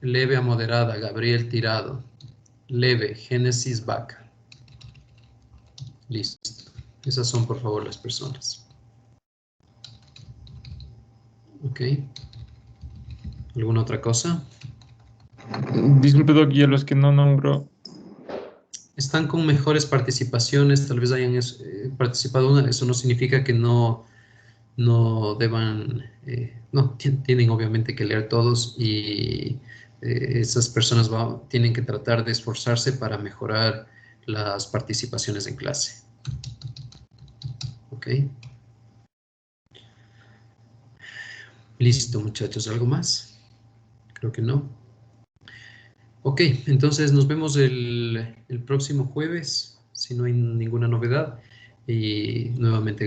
Leve a moderada, Gabriel Tirado. Leve, Génesis Vaca. Listo. Esas son, por favor, las personas. Ok. ¿Alguna otra cosa? Disculpe, Doc, y a los que no nombró. Están con mejores participaciones, tal vez hayan participado una. Eso no significa que no deban, no, tienen obviamente que leer todos y esas personas tienen que tratar de esforzarse para mejorar las participaciones en clase. ¿Ok? Listo, muchachos. ¿Algo más? Creo que no. Ok, entonces nos vemos el próximo jueves, si no hay ninguna novedad. Y nuevamente